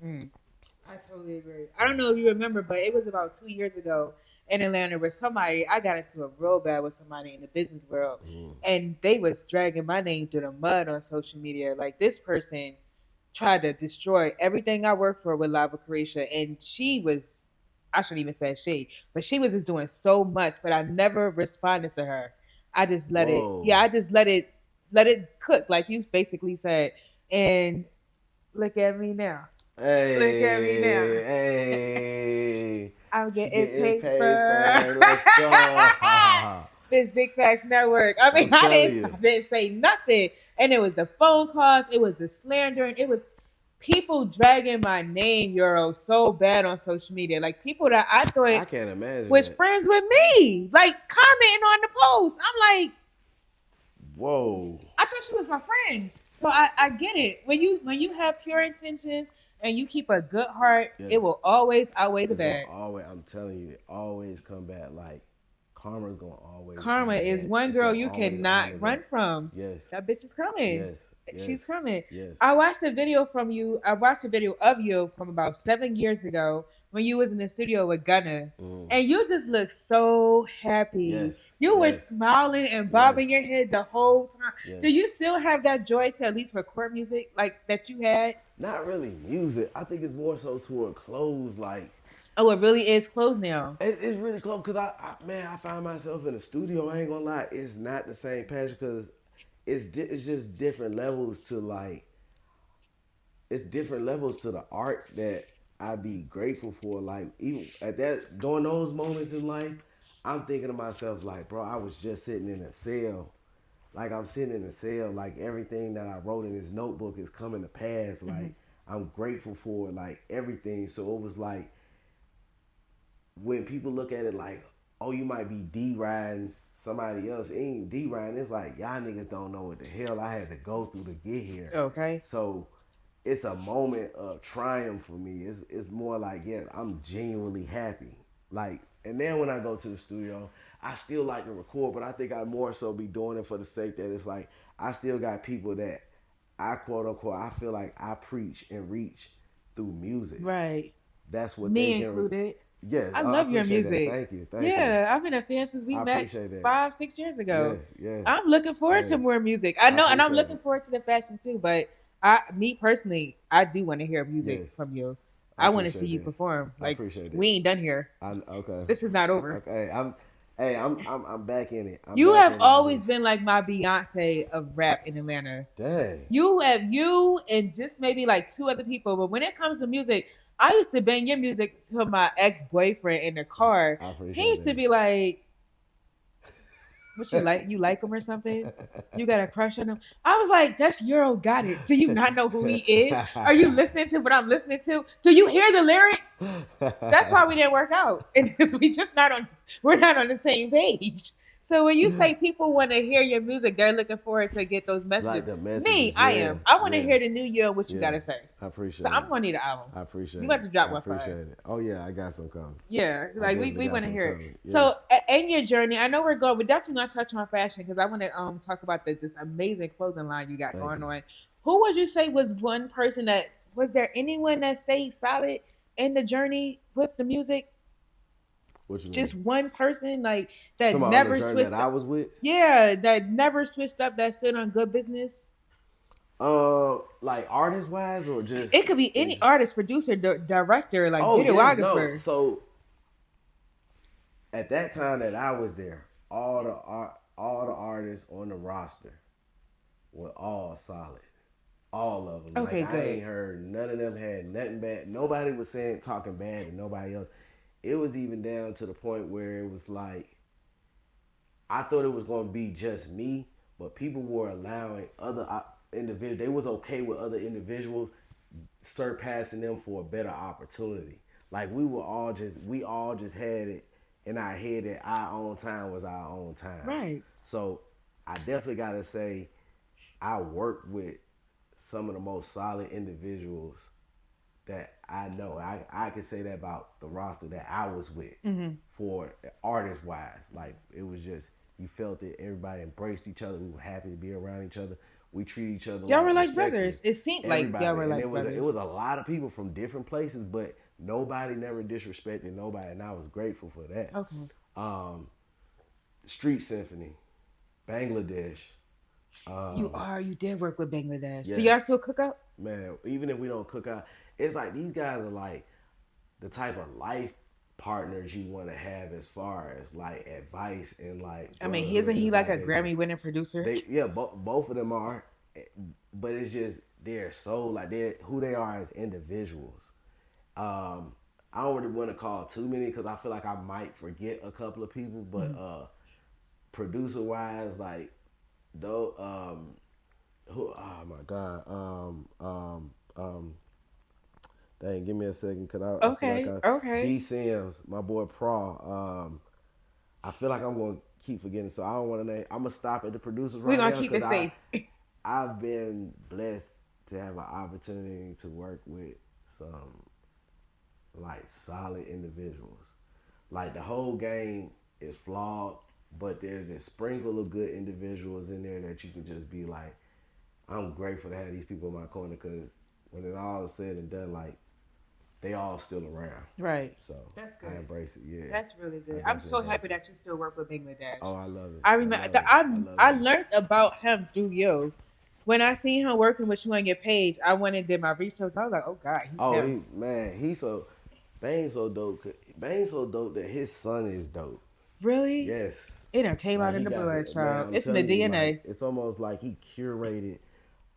I totally agree. I don't know if you remember, but it was about 2 years ago in Atlanta where I got into a real bad with somebody in the business world, and they was dragging my name through the mud on social media. Like, this person tried to destroy everything I worked for with Lava Carisha, and she was, I shouldn't even say she, but she was just doing so much, but I never responded to her. I just let it, yeah, Whoa. I just let it cook, like you basically said. And look at me now. Look at me now. Hey, hey. I'm She getting getting paper. paper. Let's go. This Big Facts Network. I mean, I'm telling you. I didn't say nothing. And it was the phone calls, it was the slander, and it was people dragging my name, Euro, so bad on social media. Like, people that I I thought can't imagine was that. friends with me, like commenting on the post. I'm like, Whoa. thought she was my friend. So I get it. When you have pure intentions and you keep a good heart, Yes. it will always outweigh the It's gonna bad. always. I'm telling you, it always come back. Like karma's gonna always Karma honor is that. one It's girl gonna you always cannot honor run that. from. Yes. That bitch is coming. Yes. Yes. She's coming. Yes. I watched a video from you. I watched a video of you from about 7 years ago when you was in the studio with Gunna. Mm. And you just looked so Yes. happy. You were Yes. smiling and Yes. bobbing your head the whole time. Yes. Do you still have that joy to at least record music like that you had? Not really music. I think it's more so toward clothes. Like Oh, it really is closed now. it's really close because man, I find myself in the studio. I ain't gonna lie, it's not the same passion because it's just different levels to like it's different levels to the art that I be grateful for. Like even at that during those moments in life, I'm thinking to myself like, bro, I was just sitting in a cell. Like I'm sitting in a cell. Like everything that I wrote in this notebook is coming to pass. Hmm. Like I'm grateful for like everything. So it was like when people look at it like, oh, you might be D riding somebody else. It ain't D riding. It's like y'all niggas don't know what the hell I had to go through to get here. Okay. So it's a moment of triumph for me. It's more like, yeah, I'm genuinely happy. Like, and then when I go to the studio, I still like to record, but I think I more so be doing it for the sake that it's like I still got people that I quote unquote I feel like I preach and reach through music. Right. That's what they Me can. included. Yes, I I love your appreciate that. music. Thank you, thank you. Yeah, I've been a fan since we I met appreciate that. 5, 6 years ago. Yes, yes, I'm looking forward yes. to more music. I I know, and I'm appreciate looking it. forward to the fashion too. But me personally, I do want to hear music Yes, from you. I I want to see appreciate you that. perform. I Like appreciate it. we ain't done here. Okay. This is not over. Okay. I'm back in it. I'm You back have in this always bitch. been like my Beyonce of rap in Atlanta. Dang. You and just maybe like two other people. But when it comes to music, I used to bang your music to my ex boyfriend in the car. I He appreciate used to be like, "What you like? You like him or something? You got a crush on him?" I was like, "That's Euro got it. Do you not know who he is? Are you listening to what I'm listening to? Do you hear the lyrics?" That's why we didn't work out, and we just not on. We're not on the same page. So when you say people want to hear your music, they're looking forward to get those Like messages. the Me, messages, I yeah, am. I want to yeah, hear the new year what you yeah. gotta say. I So appreciate I'm it. gonna need an album. I appreciate You it. got to drop I one for appreciate us. it. Oh yeah, I got some coming. Yeah, I like we, definitely we got want to some hear it. coming. Yeah. So in your journey, I know we're going. We're definitely gonna touch on fashion because I want to talk about this amazing clothing line you got Thank going you. on. Who would you say was one person that was there anyone that stayed solid in the journey with the music? What you mean? Just one person like You that talking about on the never journey that switched. I was with? Yeah, that never switched up. That stood on good business. Like artist wise or just It could be in? any artist, producer, director, like Oh yes, no. videographer. So at that time that I was there, all the artists on the roster were all solid. All of them. Like Okay, I good. ain't heard none of them had nothing bad. Nobody was saying talking bad to nobody else. It was even down to the point where it was like I thought it was going to be just me, but people were allowing other individuals. They was okay with other individuals surpassing them for a better opportunity. Like we all just had it in our head that our own time was our own time. Right. So I definitely gotta say I worked with some of the most solid individuals that I know. I can say that about the roster that I was with Hmm. for artist wise. Like it was just you felt it. Everybody embraced each other. We were happy to be around each other. We treat each other Y'all like were like respectfully. brothers. It seemed like y'all Everybody, were and like it was brothers. a lot of people from different places, but nobody never disrespected nobody, and I was grateful for that. Okay. Um, Street Symphony, Bangladesh. You Um, are. You did work with Bangladesh. Do yes, y'all still cook up? man. Even if we don't cook out, it's like these guys are like the type of life partners you want to have as far as like advice and like I mean, brotherhood. isn't he It's like like a Grammy winning producer? they yeah both of them are, but it's just they're so like they're who they are as individuals. Um, I don't really want to call too many because I feel like I might forget a couple of people, but Mhm. producer wise, like though who oh my god dang, give me a second because I feel like Okay. Okay. D Sims, my boy Pra. I feel like I'm gonna keep forgetting, so I don't want to name. I'm gonna stop at the producers We're right gonna now keep because it I safe. I've been blessed to have an opportunity to work with some like solid individuals. Like the whole game is flawed, but there's a sprinkle of good individuals in there that you can just be like, I'm grateful to have these people in my corner because when it all is said and done, like they all still around. Right. So That's I good. embrace it. Yeah, That's really I good. I'm definitely so embrace happy it. that you still work with Bangladesh. Oh, I love it. I I remember love it. I love I it. learned about him through you. When I seen him working with you on your page, I went and did my research. I was like, oh God, he's Oh, him. he man, he's so Bane's so dope. Bane's so dope that his son is dope. Really? Yes, It done came out like in he the got blood, it, man. child. I'm It's in the telling you, like DNA. it's almost like he curated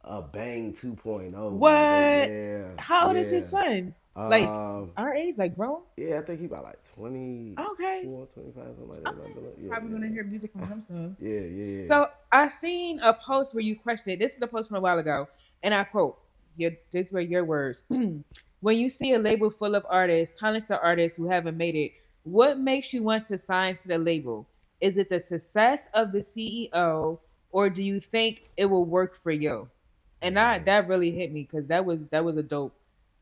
a Bang 2.0. Like they, What? yeah, How old is his yeah. son? Like Um, our age, like grown? yeah, I think he about like 20 Okay. 25, something like that. Okay. Yeah, Probably gonna hear music yeah, from him soon. yeah, yeah, So I seen a post where you questioned. This is a post from a while ago, and I quote: these were your words. When you see a label full of artists, talented artists who haven't made it, what makes you want to sign to the label? Is it the success of the CEO, or do you think it will work for you? And yeah. that really hit me because that was a dope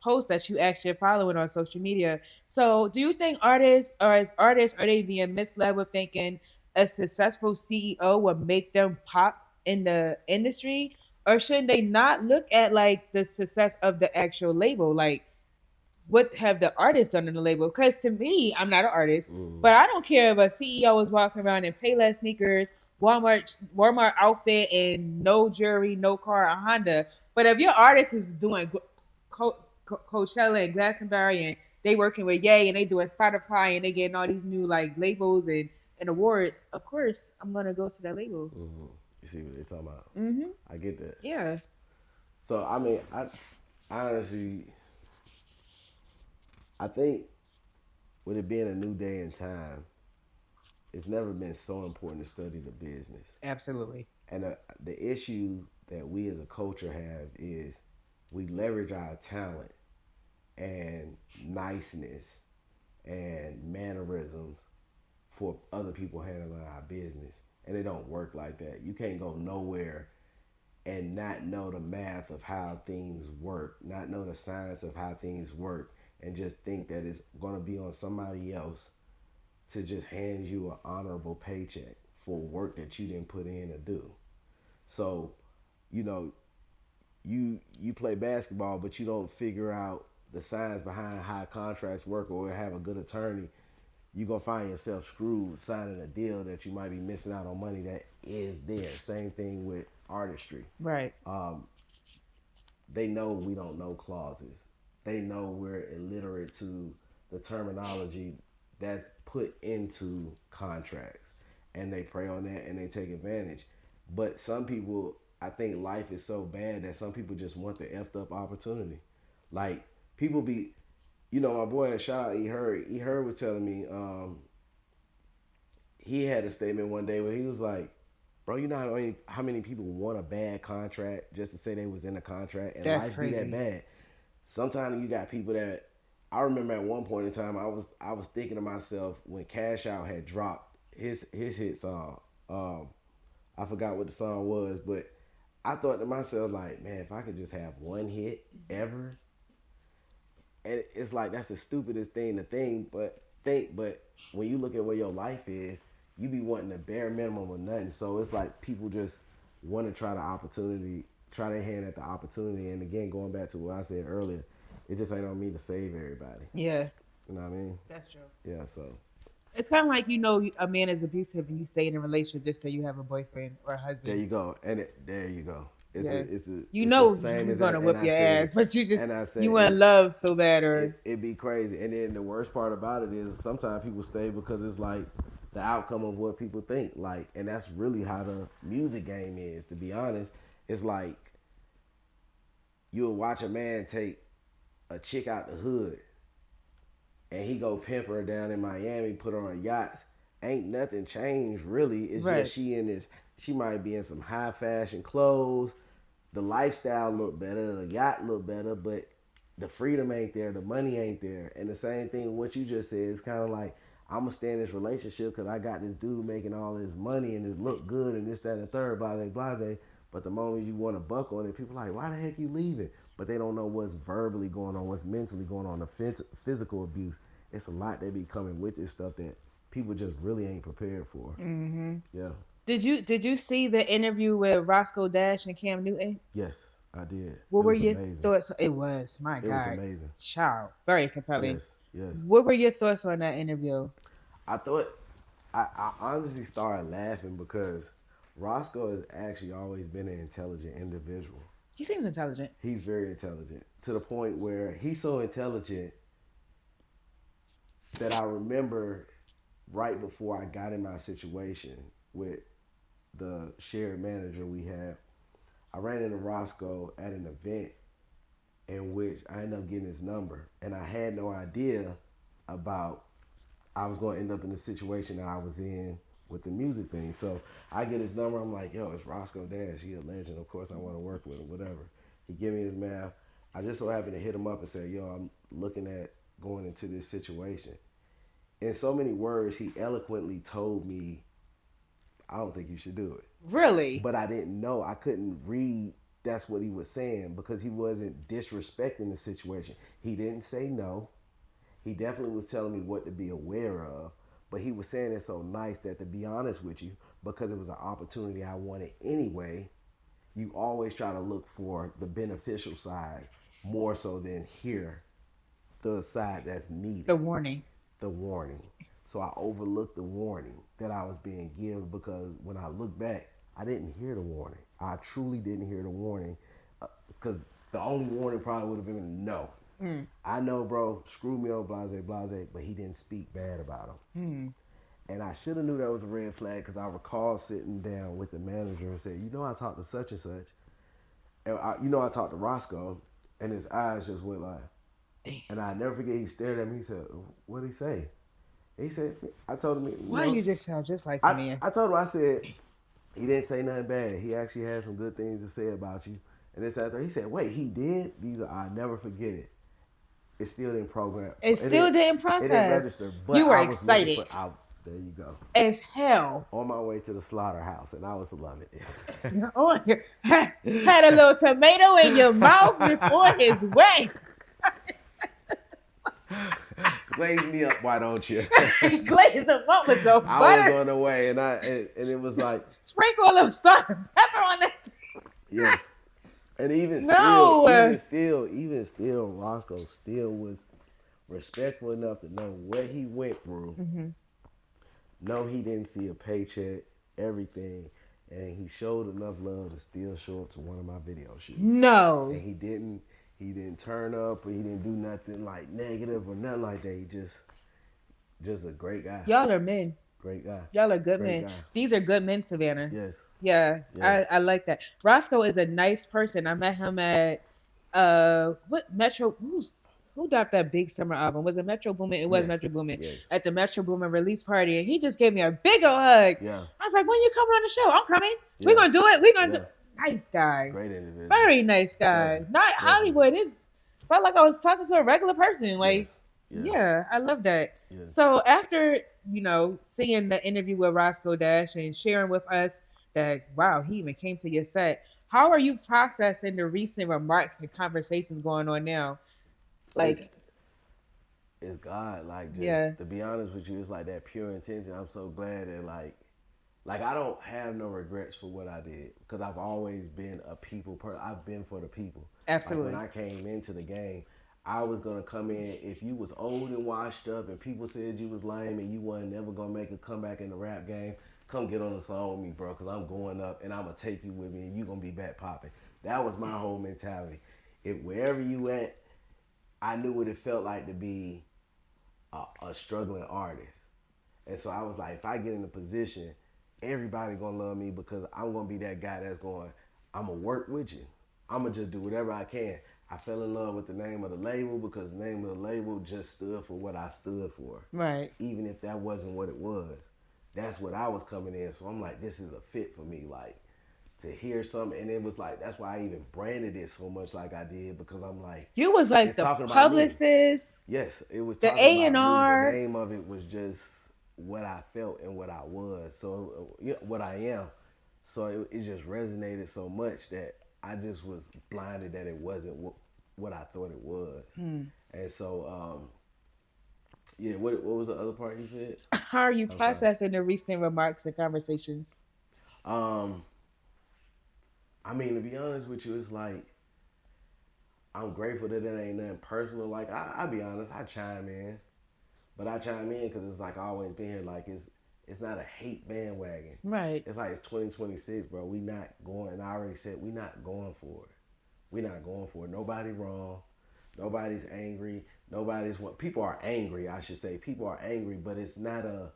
post that you actually are following on social media. So, do you think artists, or as artists, are they being misled with thinking a successful CEO would make them pop in the industry? Or should they not look at like the success of the actual label? Like, what have the artists done in the label? Because to me, I'm not an artist, Mm, but I don't care if a CEO is walking around in Payless sneakers, Walmart outfit, and no jewelry, no car, a Honda. But if your artist is doing Coachella and Glastonbury, and they working with Ye, and they doing Spotify, and they getting all these new like labels and awards, of course I'm gonna go to that label. mm. You see what they talking about? Mm-hmm. I get that. Yeah, So I mean, I honestly, I think with it being a new day and time, it's never been so important to study the business. absolutely. And the issue that we as a culture have is we leverage our talent and niceness and mannerisms for other people handling our business. And it don't work like that. You can't go nowhere and not know the math of how things work, not know the science of how things work, and just think that it's going to be on somebody else to just hand you an honorable paycheck for work that you didn't put in to do. So, you know, you play basketball, but you don't figure out the science behind how contracts work or have a good attorney, you're gonna find yourself screwed signing a deal that you might be missing out on money that is there. Same thing with artistry. Right. Um, they know we don't know clauses. They know we're illiterate to the terminology that's put into contracts, and they prey on that and they take advantage. But some people, I think life is so bad that some people just want the effed up opportunity. Like people be, my boy, shout out E Heard. E Heard was telling me, he had a statement one day where he was like, "Bro, you know how many people want a bad contract just to say they was in a contract, and That's life be that crazy. bad." Sometimes you got people that I remember at one point in time I was thinking to myself when Cash Out had dropped his hit song. Um, I forgot what the song was, but I thought to myself like, man, if I could just have one hit ever, and it's like that's the stupidest thing to think, but when you look at where your life is, you be wanting the bare minimum of nothing. So it's like people just want to try the opportunity, try their hand at the opportunity, and again going back to what I said earlier, it just ain't on me to save everybody. Yeah, You know what I mean? that's true. Yeah. So It's kind of like a man is abusive and you stay in a relationship just so you have a boyfriend or a there husband. you go, there you go. It's a Yeah, it's a you it's the know same he's as that, gonna whip your ass, but and I said you in it. love so bad, or It be crazy. And then the worst part about it is sometimes people stay because it's like the outcome of what people think. Like, and that's really how the music game is. To be honest, it's like you'll watch a man take a chick out the hood and he go pimp her down in Miami, put her on yachts. Ain't nothing changed really. It's just right, she in this. She might be in some high fashion clothes. The lifestyle look better, the yacht look better, but the freedom ain't there, the money ain't there. And the same thing what you just said is kind of like I'm gonna stay in this relationship because I got this dude making all this money and it look good and this that and the third blah blah blah. But the moment you want to buck on it, people are like, why the heck you leaving? But they don't know what's verbally going on, what's mentally going on, the physical abuse. It's a lot that be coming with this stuff that people just really ain't prepared for. Mm-hmm. Yeah. Did you see the interview with Rosco Dash and Cam Newton? Yes, I did. What It were was your amazing. thoughts? It was, my It was God, amazing. child, very compelling. Yes, yes. What were your thoughts on that interview? I thought I honestly started laughing because Roscoe has actually always been an intelligent individual. He seems intelligent. He's very intelligent to the point where he's so intelligent that I remember right before I got in my situation with the shared manager we had, I ran into Roscoe at an event in which I ended up getting his number, and I had no idea about I was going to end up in the situation that I was in with the music thing. So I get his number. I'm like, yo, it's Rosco Dash. He a legend. Of course, I want to work with him. Whatever. He give me his math. I just so happened to hit him up and say, yo, I'm looking at going into this situation. In so many words, he eloquently told me, I don't think you should do it. Really? But I didn't know. I couldn't read that's what he was saying because he wasn't disrespecting the situation. He didn't say no. He definitely was telling me what to be aware of, but he was saying it so nice that, to be honest with you, because it was an opportunity I wanted anyway, you always try to look for the beneficial side more so than hear the side that's The needed, warning. the warning. So I overlooked the warning that I was being given because when I look back, I didn't hear the warning. I truly didn't hear the warning because the only warning probably would have been no. Mm. I know, bro, screw me on blase, blase, but he didn't speak bad about him. Mm. And I should have knew that was a red flag because I recall sitting down with the manager and said, you know, I talked to such and such. And I talked to Roscoe, and his eyes just went like, Damn. and I never forget, he stared at me, he said, what did he say? And he said, I told him, Why you just sound just like the man? I told him, I said, he didn't say nothing bad. He actually had some good things to say about you. And this after he said, wait, he did? I never forget it. It still didn't program. It still didn't It didn't process. register. But You were I was looking excited for out. There you go. as hell. On my way to the slaughterhouse, and I was loving it. Oh, had a little tomato in your mouth, just on his way. Glaze me up, why don't you? Glaze them up with some I butter. was on the way, and it was like, Sprinkle a little salt and pepper on that. yes. And No. even still, Roscoe still was respectful enough to know what he went through. Mm-hmm. No, he didn't see a paycheck, everything, and he showed enough love to still show up to one of my video shoots. No. And he didn't turn up or he didn't do nothing like negative or nothing like that. He just a great guy. Y'all are men. Great guy. Y'all are good Great men. guy. These are good men, Savannah. Yes. Yeah, Yes. I like that. Roscoe is a nice person. I met him at what Metro who dropped that big summer album? Was it Metro Boomin? It was Yes. Metro Boomin Yes. at the Metro Boomin release party, and he just gave me a big old hug. Yeah. I was like, "When you coming on the show? I'm coming. Yeah. We're gonna do it. We're gonna Yeah. do." Nice guy, Great individual. very nice guy. Yeah. Not Hollywood. It's felt like I was talking to a regular person. Like, Yes. yeah, I love that. Yeah. So after seeing the interview with Rosco Dash and sharing with us that wow, he even came to your set. How are you processing the recent remarks and conversations going on now? Like, It's God. Like, just yeah, to be honest with you, it's like that pure intention. I'm so glad that like I don't have no regrets for what I did because I've always been a people person. I've been for the people. absolutely. Like when I came into the game, I was gonna come in. If you was old and washed up, and people said you was lame and you wasn't never gonna make a comeback in the rap game, come get on the song with me, bro. Cause I'm going up and I'm gonna take you with me, and you gonna be back popping. That was my whole mentality. If wherever you at, I knew what it felt like to be a struggling artist. And so I was like, if I get in a position, everybody gonna love me because I'm gonna be that guy that's going, I'm gonna work with you. I'm gonna just do whatever I can. I fell in love with the name of the label because the name of the label just stood for what I stood for. Right. Even if that wasn't what it was. That's what I was coming in. So I'm like, this is a fit for me. Like, to hear something, and it was like, that's why I even branded it so much like I did, because I'm like, You was like it's the talking about publicist, yes, it was the talking about A&R. me. The name of it was just what I felt and what I was. So what I am. So it just resonated so much that I just was blinded that it wasn't what I thought it was. Hmm. And so, yeah, what was the other part you said? How are you I'm sorry. processing the recent remarks and conversations? Um, I mean, to be honest with you, it's like I'm grateful that it ain't nothing personal. Like I be honest, I chime in, but I chime in because it's like I always been here. Like it's not a hate bandwagon. Right. It's like it's 2026, bro. We not going. I already said we not going for it. We not going for it. Nobody wrong. Nobody's angry. Nobody's what people are angry. I should say people are angry, but it's not a.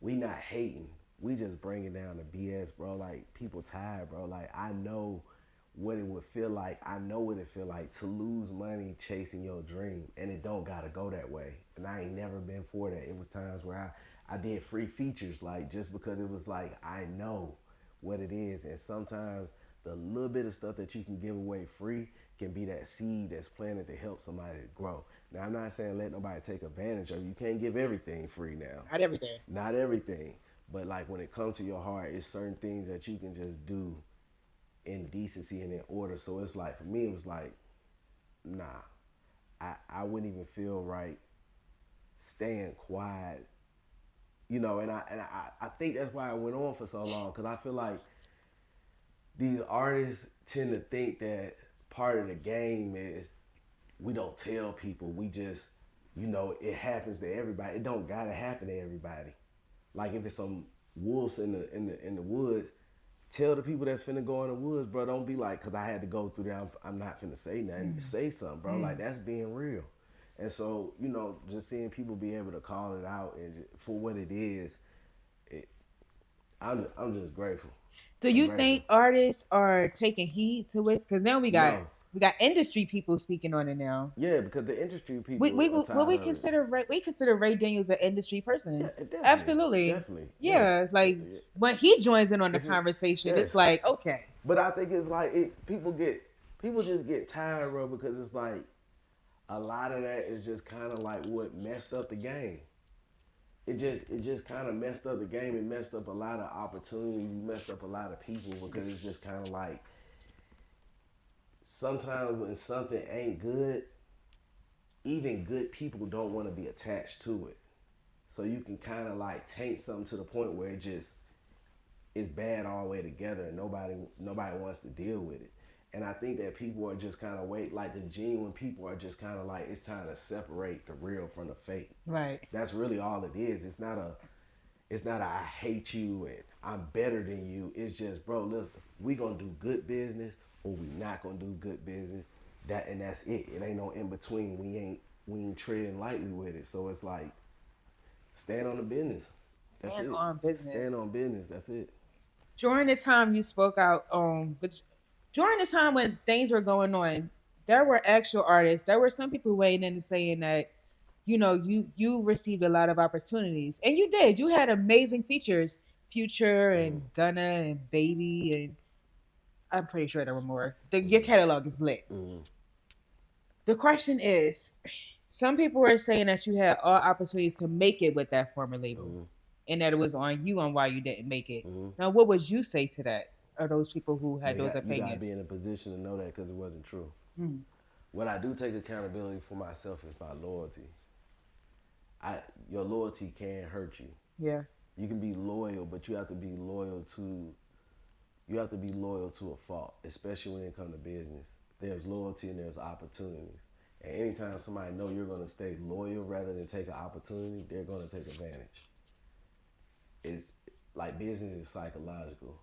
We not hating. We just bringing down the BS, bro. Like people tired, bro. Like I know what it would feel like. I know what it feel like to lose money chasing your dream, and it don't gotta go that way. And I ain't never been for that. It was times where I did free features, like just because it was like I know what it is, and sometimes the little bit of stuff that you can give away free can be that seed that's planted to help somebody to grow. Now I'm not saying let nobody take advantage of you. You can't give everything free now. Not everything. Not everything. But like when it comes to your heart, it's certain things that you can just do in decency and in order. So it's like for me, it was like, nah, I wouldn't even feel right staying quiet, And I think that's why I went on for so long because I feel like these artists tend to think that part of the game is we don't tell people. We just, it happens to everybody. It don't gotta happen to everybody. Like if it's some wolves in the woods, tell the people that's finna go in the woods, bro. Don't be like, cause I had to go through there. I'm not finna say nothing. Mm. Say something, bro. Like Mm. that's being real. And so just seeing people be able to call it out and for what it is, it, I'm just grateful. Do I'm you grateful. think artists are taking heed to it? Because now No, we got industry people speaking on it now. yeah, because the industry We people are what tired we of it. consider we consider Ray Daniels an industry Yeah, person. definitely, Absolutely, definitely, yes. yeah. Like when he joins in on the It's just conversation, yes. it's like okay, But I think it's like people just get tired, bro, because it's like a lot of that is just kind of like what messed up the game. It just kind of messed up the game. It messed up a lot of opportunities. It messed up a lot of people because it's just kind of like sometimes when something ain't good, even good people don't want to be attached to it. So you can kind of like taint something to the point where it just is bad all the way together, and nobody wants to deal with it. And I think that people are just kind of like the genuine people are just kind of like it's time to separate the real from the fake. right. That's really all it is. It's not a I hate you and I'm better than you. It's just, bro, listen, we gonna do good business or we not gonna do good business. That's it. It ain't no in between. We ain't treading lightly with it. So it's like stand on the business. That's Stand it. on Stand business. on business. That's it. During the time you spoke out, but during the time when things were going on, there were actual artists. There were some people waiting in and saying that, you received a lot of opportunities, and you did. You had amazing features, Future Mm-hmm. and Gunna and Baby, and I'm pretty sure there were more. Your Mm-hmm. catalog is lit. Mm-hmm. The question is, some people are saying that you had all opportunities to make it with that former label, Mm-hmm. and that it was on you on why you didn't make it. Mm-hmm. Now, what would you say to that? Or those people who had those You gotta be opinions? in a position to know that because it wasn't true. Hmm. What I do take accountability for myself is my loyalty. I Your loyalty can hurt you. Yeah. You can be loyal, but you have to be loyal to a fault, especially when it comes to business. There's loyalty and there's opportunities. And anytime somebody know you're gonna stay loyal rather than take an opportunity, they're gonna take advantage. It's like business is psychological.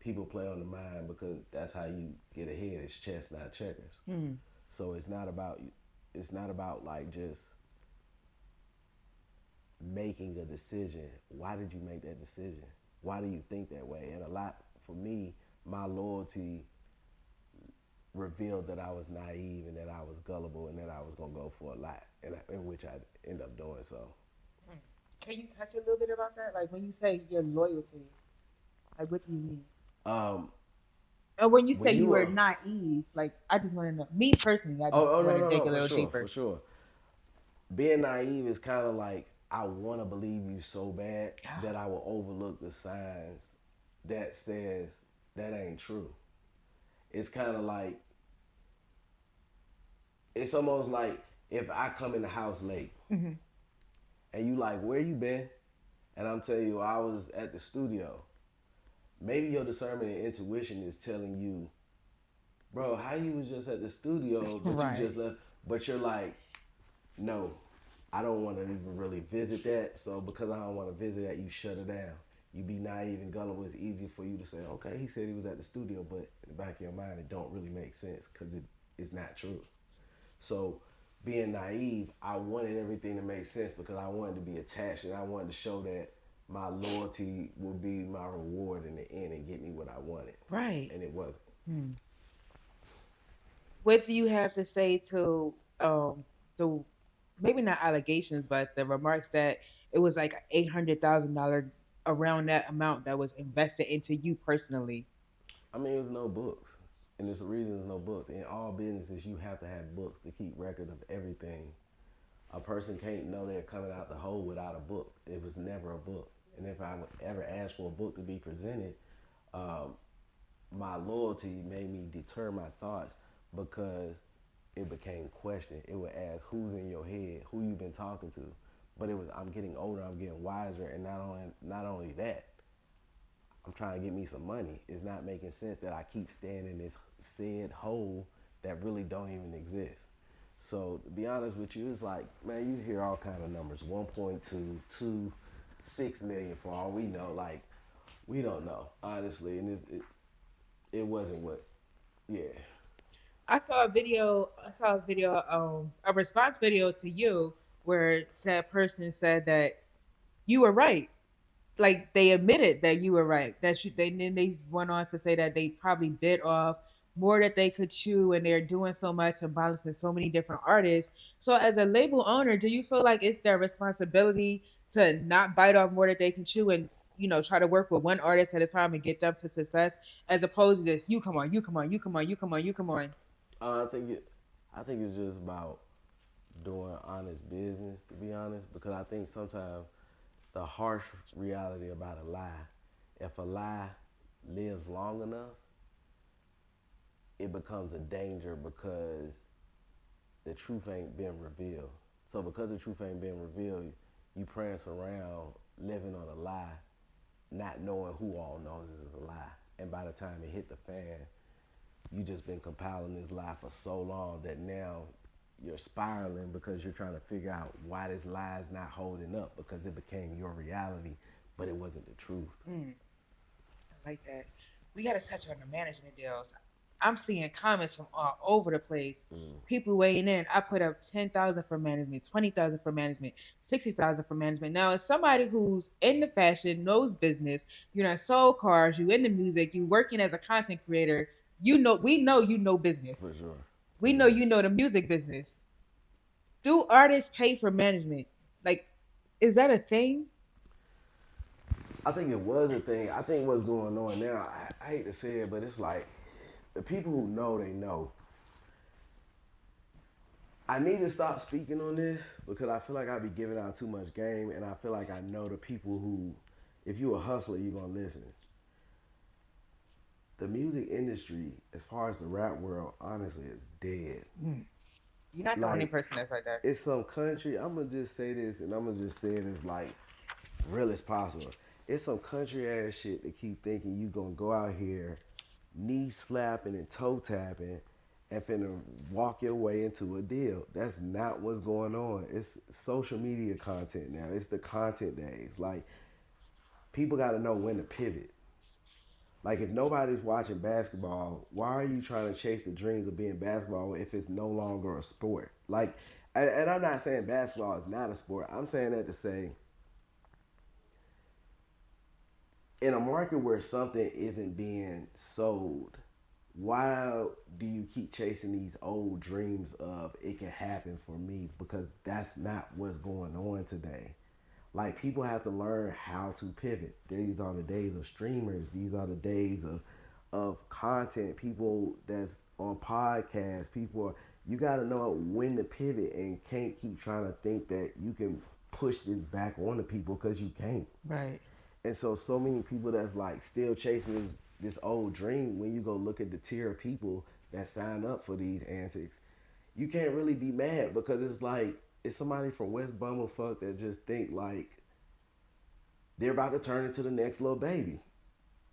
People play on the mind because that's how you get ahead. It's chess, not checkers. Hmm. So it's not about like just making a decision. Why did you make that decision? Why do you think that way? And a lot for me, my loyalty revealed that I was naive and that I was gullible and that I was gonna go for a lot, and in which I end up doing so. Can you touch a little bit about that? Like when you say your loyalty, like what do you mean? Um, Or when you say when you you were are, naive, like I just want to know. Me personally, I just oh want no to no dig no a for little sure for deeper. sure. Being naive is kind of like I want to believe you so bad that I will overlook the signs that says that ain't true. It's kind of like, it's almost like if I come in the house late Mm-hmm. and you like, where you been? And I'm telling you, I was at the studio. Maybe your discernment and intuition is telling you, bro, how you was just at the studio, but you Right. just left. But you're like, no, I don't want to even really visit that. So because I don't want to visit that, you shut it down. You be naive and gullible. It's easy for you to say, okay, he said he was at the studio, but in the back of your mind, it don't really make sense because it's not true. So being naive, I wanted everything to make sense because I wanted to be attached and I wanted to show that my loyalty would be my reward in the end and get me what I wanted. Right. And it wasn't. Hmm. What do you have to say to the maybe not allegations, but the remarks that it was like $800,000 around that amount that was invested into you personally? I mean, it was no books. And there's a reason there's no books. In all businesses, you have to have books to keep record of everything. A person can't know they're coming out the hole without a book. It was never a book. And if I would ever ask for a book to be presented, um, my loyalty made me deter my thoughts because it became question. It would ask who's in your head, who you've been talking to. But it was I'm getting older, I'm getting wiser, and not only that, I'm trying to get me some money. It's not making sense that I keep staying in this said hole that really don't even exist. So to be honest with you, it's like, man, you hear all kind of numbers, 1.2, 2, 6 million for all we know. Like, we don't know, honestly. And it wasn't what, yeah. I saw a video, a response video to you where said person said that you were right. Like they admitted that you were right. That you they then they went on to say that they probably bit off more that they could chew and they're doing so much and balancing so many different artists. So as a label owner, do you feel like it's their responsibility to not bite off more that they can chew and try to work with one artist at a time and get them to success as opposed to just you come on, you come on, you come on, you come on, you come on. Uh, I think it, I think it's just about doing honest business, to be honest, because I think sometimes the harsh reality about a lie, if a lie lives long enough, it becomes a danger because the truth ain't been revealed. So because the truth ain't been revealed, you prance around living on a lie, not knowing who all knows this is a lie. And by the time it hit the fan, you just been compiling this lie for so long that now you're spiraling because you're trying to figure out why this lie is not holding up because it became your reality, but it wasn't the truth. Mm. I like that. We got to touch on the management deals. I'm seeing comments from all over the place. Mm. People weighing in. I put up 10,000 for management, 20,000 for management, 60,000 for management. Now, as somebody who's in the fashion, knows business, you know, sold cars, you in the music, you working as a content creator. We know you know business. For sure, for We know sure. you know the music business. Do artists pay for management? Like, is that a thing? I think it was a thing. I think what's going on now, I hate to say it, but it's like the people who know, they know. I need to stop speaking on this because I feel like I be giving out too much game, and I feel like I know the people who, if you a hustler, you gonna listen. The music industry, as far as the rap world, honestly, is dead. Mm. You're not the only Like person that's like that. it's some country. I'm gonna just say this, and I'm gonna just say it as like real as possible. It's some country ass shit that keep thinking you gonna go out here knee slapping and toe tapping and finna walk your way into a deal. That's not what's going on. It's social media content now. It's the content days. Like people got to know when to pivot. Like if nobody's watching basketball, why are you trying to chase the dreams of being basketball if it's no longer a sport? Like, and I'm not saying basketball is not a sport. I'm saying that to say in a market where something isn't being sold, why do you keep chasing these old dreams of it can happen for me? Because that's not what's going on today. Like people have to learn how to pivot. These are the days of streamers. These are the days of content. People that's on podcasts. People, you got to know when to pivot and can't keep trying to think that you can push this back on the people because you can't. Right. And so many people that's like still chasing this old dream. When you go look at the tier of people that sign up for these antics, you can't really be mad because it's like it's somebody from West Bumblefuck that just think like they're about to turn into the next little baby,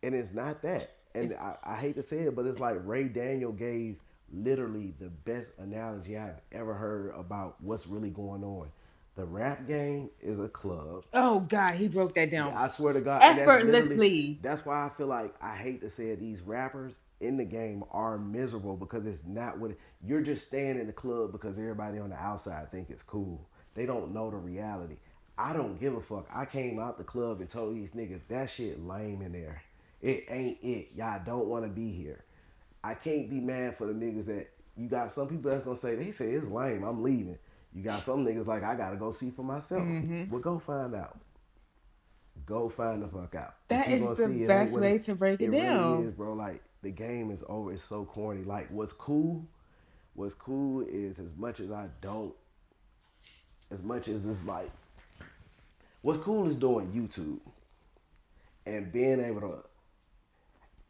and it's not that. And It's I hate to say it, but it's like Ray Daniel gave literally the best analogy I've ever heard about what's really going on. The rap game is a club. oh God, he broke that down I swear to God, and that's literally effortlessly. that's why I feel like I hate to say it. These rappers in the game are miserable because it's not what you're just staying in the club because everybody on the outside think it's cool. They don't know the reality. I don't give a fuck. I came out the club and told these niggas that shit lame in there. It ain't it. Y'all don't want to be here. I can't be mad for the niggas that you got. Some people that's gonna say they say it's lame. I'm leaving. You got some niggas like I gotta go see for myself. Hmm. Well, go find out. Go find the fuck out. But That you is gonna the see it ain't best what way to break it it really down. is, bro. Like the game is over. It's so corny. Like what's cool is as much as I don't, as much as it's like, what's cool is doing YouTube and being able to,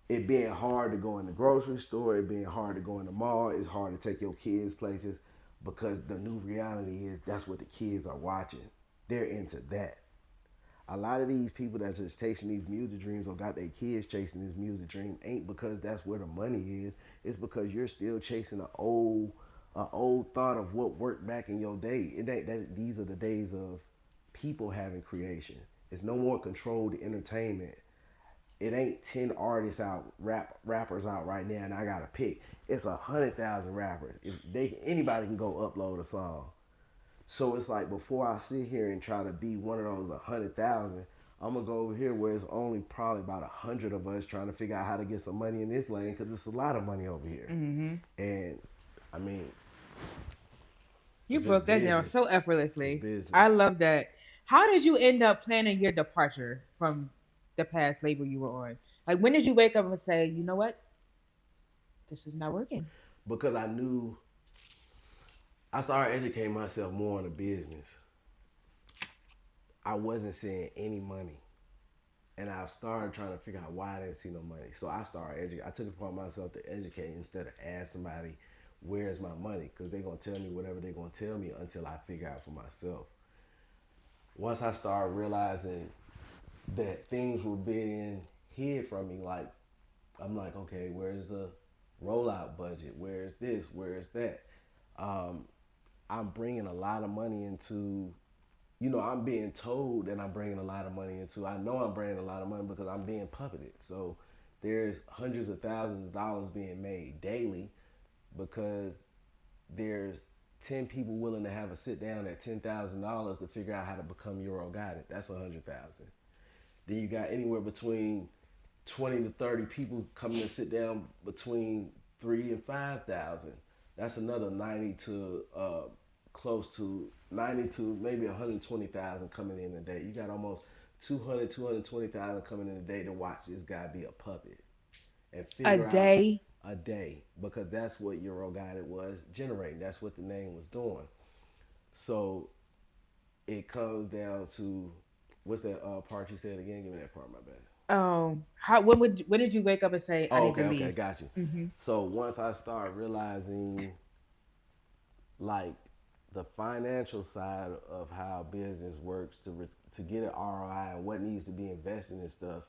it being hard to go in the grocery store, it being hard to go in the mall, it's hard to take your kids places because the new reality is that's what the kids are watching. They're into that. A lot of these people that's just chasing these music dreams or got their kids chasing this music dream ain't because that's where the money is. It's because you're still chasing a old thought of what worked back in your day. It ain't that these are the days of people having creation. It's no more controlled entertainment. It ain't 10 artists out, rappers out right now, and I gotta pick. It's 100,000 rappers. If they anybody can go upload a song. So it's like before I sit here and try to be one of those 100,000, I'm gonna go over here where it's only probably about 100 of us trying to figure out how to get some money in this lane because it's a lot of money over here. Hmm. And I mean, You it's broke just that down business. so It's effortlessly. business. I love that. How did you end up planning your departure from the past label you were on? Like, when did you wake up and say, you know what, this is not working? Because I knew I started educating myself more on the business. I wasn't seeing any money. And I started trying to figure out why I didn't see no money. So I started educating. I took it upon myself to educate instead of ask somebody, where's my money? Because they're going to tell me whatever they're going to tell me until I figure out for myself. Once I started realizing that things were being hid from me, like, I'm like, okay, where's the rollout budget? Where's this? Where's that? Um, I'm bringing a lot of money into, I'm being told that I'm bringing a lot of money into. I know I'm bringing a lot of money because I'm being puppeted. So there's hundreds of thousands of dollars being made daily because there's 10 people willing to have a sit down at $10,000 to figure out how to become Euro guided. That's 100,000. Then you got anywhere between 20 to 30 people coming to sit down between 3 and 5,000. That's another 90 to close to 90 to maybe 120,000 coming in a day. You got almost 200, 220,000 coming in a day to watch this guy be a puppet and A figure out day? a day because that's what Euro Guided was generating. That's what the name was doing. So it comes down to what's that part you said again? Give me that part, my bad. How when did you wake up and say I Oh, need to okay, okay, leave? got you. Hmm. So once I start realizing like the financial side of how business works to get an ROI and what needs to be invested in stuff,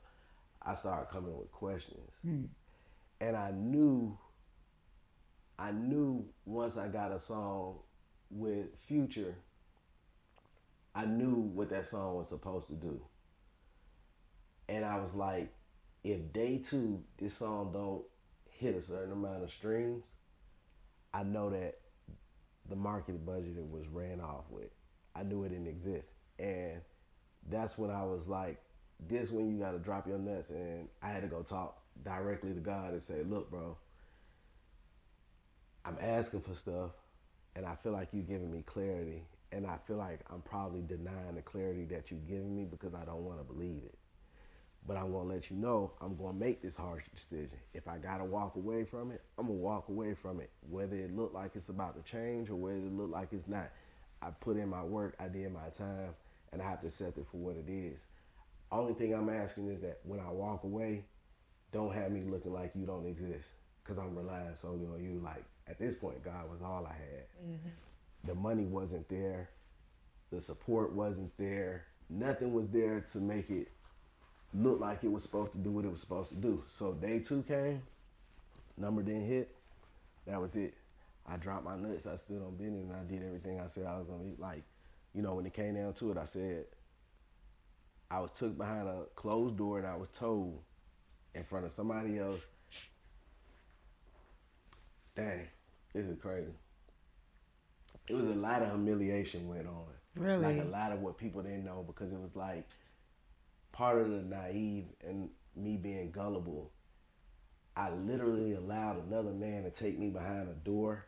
I started coming with questions. And I knew once I got a song with Future, I knew what that song was supposed to do. And I was like, if day two this song don't hit a certain amount of streams, I know that the marketing budget it was ran off with. I knew it didn't exist. And that's when I was like, this when you gotta drop your nuts and I had to go talk directly to God and say, look, bro, I'm asking for stuff and I feel like you're giving me clarity and I feel like I'm probably denying the clarity that you're giving me because I don't want to believe it. But I'm gonna let you know I'm gonna make this harsh decision. If I gotta walk away from it, I'm gonna walk away from it. Whether it look like it's about to change or whether it look like it's not. I put in my work, I did my time, and I have to accept it for what it is. Only thing I'm asking is that when I walk away, don't have me looking like you don't exist, because I'm relying solely on you. Like at this point, God was all I had. Hmm. The money wasn't there. The support wasn't there. Nothing was there to make it look like it was supposed to do what it was supposed to do. So day two came, number didn't hit. That was it. I dropped my nuts. I stood on business and I did everything I said I was gonna be. Like, when it came down to it, I said I was took behind a closed door and I was told in front of somebody else, dang, this is crazy. It was a lot of humiliation went on. Like a Really? lot of what people didn't know, because it was like part of the naive and me being gullible. I literally allowed another man to take me behind a door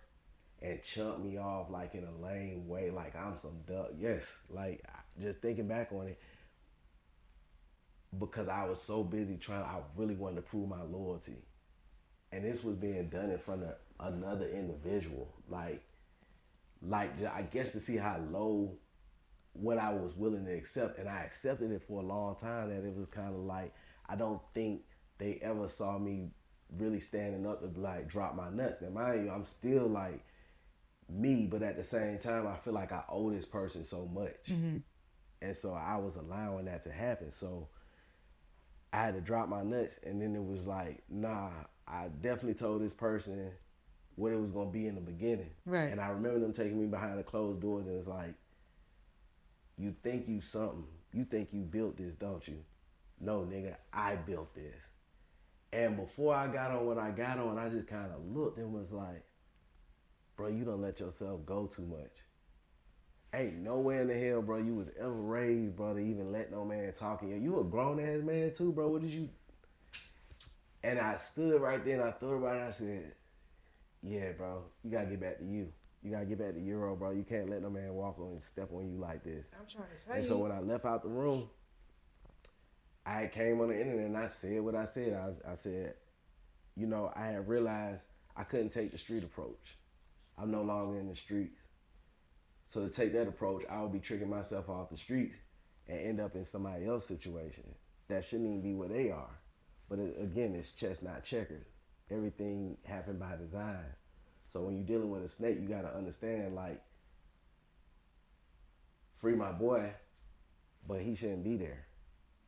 and chump me off like in a lame way, like I'm some duck. Yes, like just thinking back on it, because I was so busy trying, I really wanted to prove my loyalty, and this was being done in front of another individual. Like I guess to see how low what I was willing to accept, and I accepted it for a long time. That it was kind of like I don't think they ever saw me really standing up to like drop my nuts. Now, mind you, I'm still like me, but at the same time, I feel like I owe this person so much, Hmm. and so I was allowing that to happen. So I had to drop my nuts, and then it was like, nah, I definitely told this person what it was gonna be in the beginning, Right. and I remember them taking me behind the closed doors, and it's like, you think you something, you think you built this, don't you? No, nigga, I built this. And before I got on what I got on, I just kind of looked and was like, bro, you don't let yourself go too much. Ain't nowhere in the hell, bro, you was ever raised, bro, to even let no man talk in you. You a grown ass man too, bro. What did you? And I stood right there and I thought about it. And I said, yeah, bro, you gotta get back to you. You gotta get back to Euro, bro. You can't let no man walk on and step on you like this. I'm trying to tell And so you. when I left out the room, I came on the internet and I said what I said. I said, I had realized I couldn't take the street approach. I'm no longer in the streets. So to take that approach, I would be tricking myself off the streets and end up in somebody else's situation. That shouldn't even be where they are. But again, it's chess, not checkers. Everything happened by design. So when you're dealing with a snake, you got to understand, like, free my boy, but he shouldn't be there.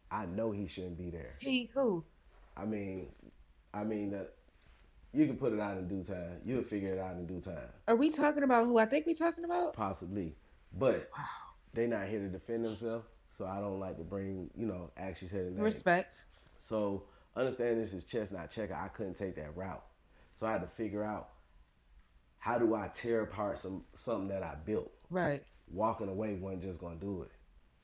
I know he shouldn't be there. He who? I mean, that you can put it out in due time. You'll figure it out in due time, Are we talking about who I think we talking about? possibly. But Wow. they not here to defend themselves, so I don't like to bring, actually say the name. Respect. So understand this is chess, not checker. I couldn't take that route, so I had to figure out how do I tear apart something that I built. Right. Walking away wasn't just gonna do it.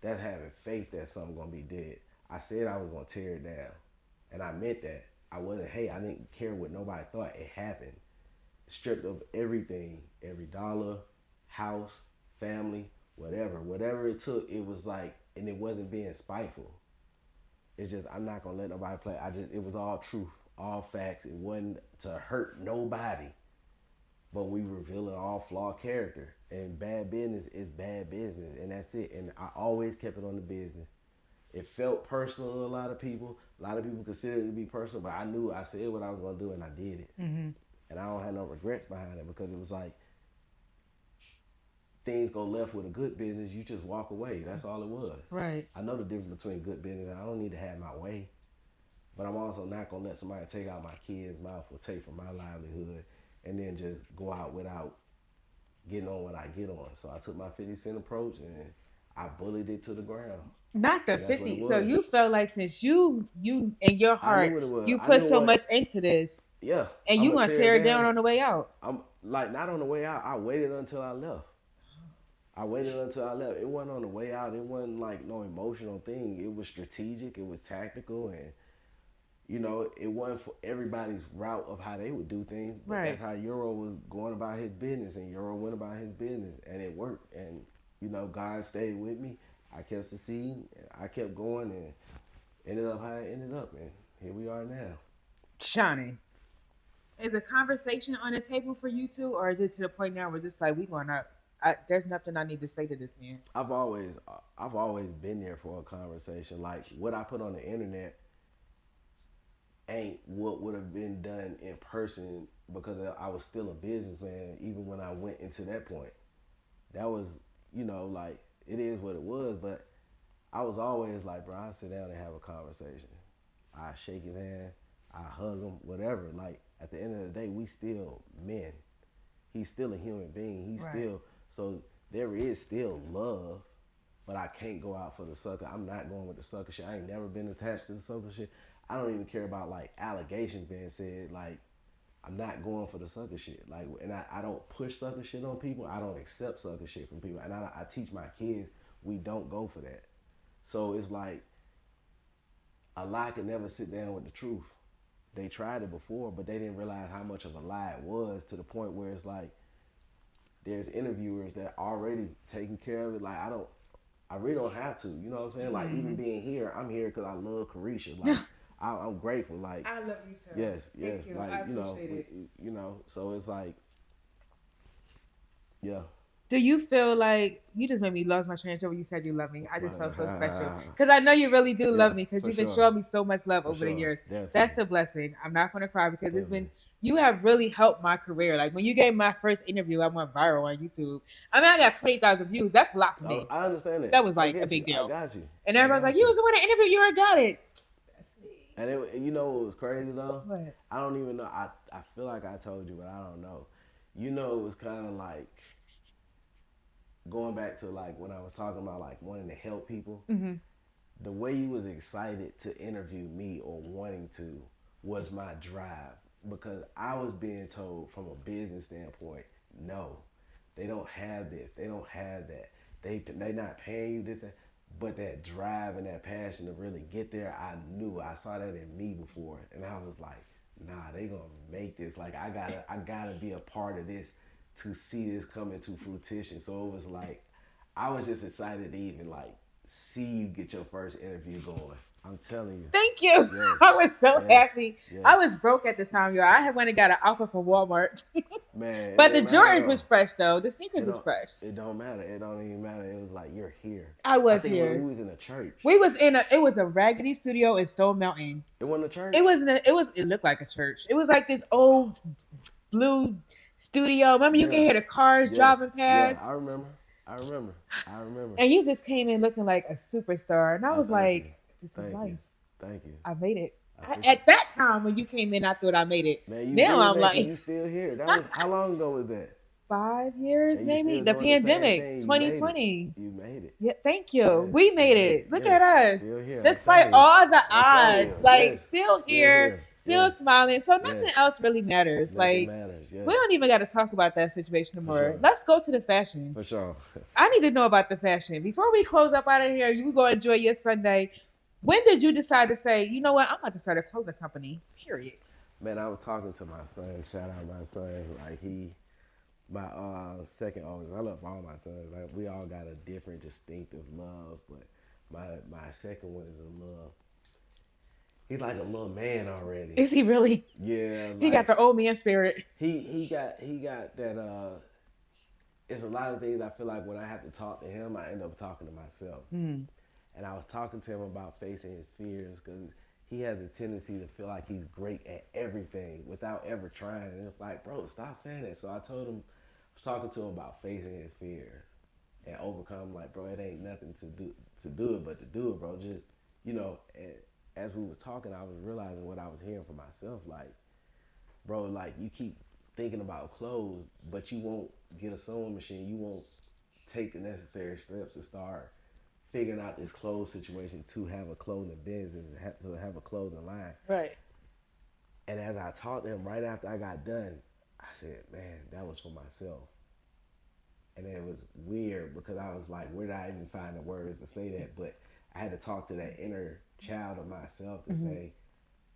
That's having faith that something gonna be dead. I said I was gonna tear it down, and I meant that. I wasn't. Hey, I didn't care what nobody thought. It happened. Stripped of everything, every dollar, house, family, whatever it took. It was like, and it wasn't being spiteful. It's just I'm not gonna let nobody play. It was all truth, all facts. It wasn't to hurt nobody, but we revealing all flawed character. And bad business is bad business, and that's it. And I always kept it on the business. It felt personal to a lot of people. A lot of people considered it to be personal, but I knew I said what I was gonna do, and I did it. Hmm. And I don't have no regrets behind it, because it was like things go left with a good business, you just walk away. That's all it was. Right. I know the difference between good business. I don't need to have my way, but I'm also not gonna let somebody take out my kid's mouth or take from my livelihood, and then just go out without getting on what I get on. So I took my 50 cent approach and I bullied it to the ground, Not the and that's what it 50. So was. you felt like since you in your I knew heart what it was. you I put knew so what. much into this Yeah, and I'm you gonna gonna tear it tear it down down. on the way out. I'm like not on the way out. I waited until I left. I waited until I left. It wasn't on the way out. It wasn't like no emotional thing. It was strategic. It was tactical, and it wasn't for everybody's route of how they would do things. But that's Right. how Euro was going about his business, and Euro went about his business, and it worked. And God stayed with me. I kept succeeding. And I kept going, and ended up how it ended up, and here we are now. Shawnee. Is a conversation on the table for you two, or is it to the point now where just like we going up? There's nothing I need to say to this man. I've always I've always been there for a conversation. Like what I put on the internet ain't what would have been done in person because I was still a businessman even when I went into that point. That was, like it is what it was, but I was always like, bro, I sit down and have a conversation. I shake his hand, I hug him, whatever. Like at the end of the day, we still men. He's still a human being. He's Right. still so there is still love, but I can't go out for the sucker. I'm not going with the sucker shit. I ain't never been attached to the sucker shit. I don't even care about like allegations being said. Like I'm not going for the sucker shit. Like, and I don't push sucker shit on people. I don't accept sucker shit from people. And I teach my kids we don't go for that. So it's like a lie can never sit down with the truth. They tried it before, but they didn't realize how much of a lie it was to the point where it's like there's interviewers that already taking care of it. Like I really don't have to. You know what I'm saying? Like even Mm-hmm. being here, I'm here because I love Carisha. Like I'm grateful. Like I love you too. yes, yes. Thank you. Like I appreciate it. So it's like yeah. Do you feel like you just made me lose my train of thought when you said you love me? I just felt so special My, because I know you really do yeah, love me because for you've been sure, showing me so much love for over the sure, years. definitely, That's a blessing. I'm not going to cry because it's definitely. been you have really helped my career. Like when you gave my first interview, I went viral on YouTube. I mean, I got 20,000 views. That's a lot for me. I understand it. That was I like a get you. big I deal. got you. And I everybody's like, got "You you. was the one that interviewed. You already got it." That's me. And you know what was crazy though? What? I don't even know. I feel like I told you, but I don't know. It was kind of like going back to like when I was talking about like wanting to help people. Mm-hmm. The way you was excited to interview me or wanting to was my drive because I was being told from a business standpoint, no, they don't have this, they don't have that, they not paying you this, but that drive and that passion to really get there, I saw that in me before, and I was like, nah, they gonna make this. Like I gotta be a part of this to see this come into fruition. So it was like I was just excited to even like see you get your first interview going. I'm telling you. Thank you. Yes. I was so Yes. happy. Yes. I was broke at the time, y'all. I had went and got an offer from Walmart. Man, it But the didn't matter Jordans though. was fresh though. The It sneakers was don't fresh. it don't matter. It don't even matter. It was like you're here. I I was think when here. we was in a church. We was in a it was a raggedy studio in Stone Mountain. It wasn't a church? It looked like a church. It was like this old blue studio. Remember you could Yeah. hear the cars Yes. driving Yeah, past? I remember. I remember. I remember. And you just came in looking like a superstar. And I I was thank you. like, this is Thank you. life. Thank you. I made it. I appreciate At that time when you came in, I thought I made it. Man, you Now did I'm make it. like You still here. That was how long ago was that? 5 years, And you maybe. still The doing the same pandemic, thing. You made it. 2020. You made it. Yeah, thank you. Yes, We you made made it. it. Look Yes, at us. still here. I'm Despite telling you. all the I'm telling you. odds, like Yes, still still here, here. still Yes, smiling. So yes. nothing else really matters. Nothing Like matters. Yes, we don't even got to talk about that situation for anymore. sure. Let's go to the fashion. For sure. I need to know about the fashion before we close up out of here. You go enjoy your Sunday. When did you decide to say, you know what, I'm about to start a clothing company? Period. Man, I was talking to my son. Shout out my son. Like my second oldest. I love all my sons. Like we all got a different, distinctive love. But my second one is a little. He's like a little man already. Is he really? Yeah, He got like the old man spirit. he got that. It's a lot of things I feel like when I have to talk to him, I end up talking to myself. Mm. And I was talking to him about facing his fears because he has a tendency to feel like he's great at everything without ever trying. And it's like, bro, stop saying that. So I told him, I was talking to him about facing his fears and overcome. Like, bro, it ain't nothing to do it, but to do it, bro. Just And as we was talking, I was realizing what I was hearing for myself. Like, bro, like you keep thinking about clothes, but you won't get a sewing machine. You won't take the necessary steps to start figuring out this clothes situation to have a clothing business, to have a clothing line. Right. And as I talked to him right after I got done, I said, man, that was for myself. And it was weird because I was like, where did I even find the words to say that? But I had to talk to that inner child of myself to say,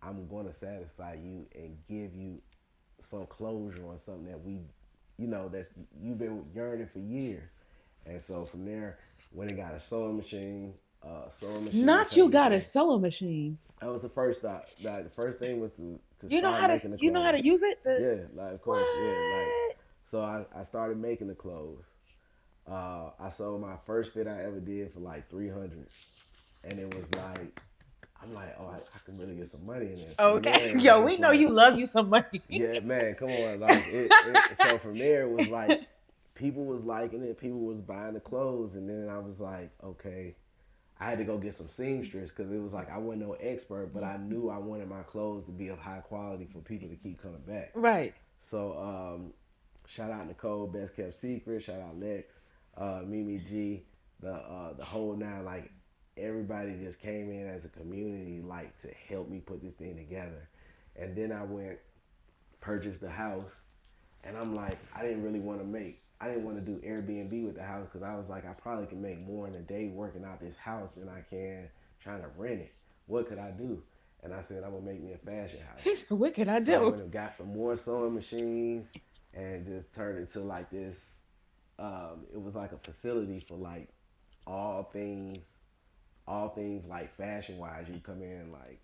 I'm going to satisfy you and give you some closure on something that that you've been yearning for years. And so from there, when it got a sewing machine Not you company got a thing, sewing machine. that was the first stop. Like, the first thing was to You know start how to making the you know how clothes. to use it? Yeah, like of course, yeah, like What? so I started making the clothes. I sold my first fit I ever did for like 300, and it was like I'm like, oh, I can really get some money in there. From Okay. there, it was Yo, we just know like, you love you some money. yeah, man, come on, like it. So from there, it was like people was liking it, people was buying the clothes, and then I was like, okay, I had to go get some seamstress because it was like I wasn't no expert, but I knew I wanted my clothes to be of high quality for people to keep coming back. Right. So shout out Nicole, best kept secret. Shout out Lex, Mimi G, the whole nine. Like everybody just came in as a community, like to help me put this thing together. And then I went purchased the house, and I'm like, I didn't really want to make. I didn't want to do Airbnb with the house because I was like, I probably can make more in a day working out this house than I can trying to rent it. What could I do? And I said, I'm gonna make me a fashion house. He said, what can I So I do? went and got some more sewing machines and just turned it to like this. It was like a facility for like all things, all things like fashion wise. You come in like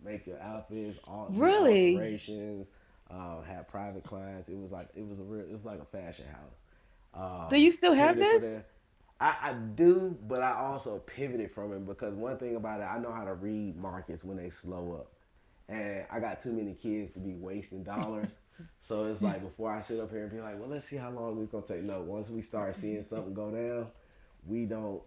make your outfits, all do Really? alterations, have private clients. It was like a fashion house. Do you still have Pivoted for this? there. I do, but I also pivoted from it because one thing about it, I know how to read markets when they slow up, and I got too many kids to be wasting dollars. So it's like before I sit up here and be like, well, let's see how long it's gonna take. No, once we start seeing something go down, we don't.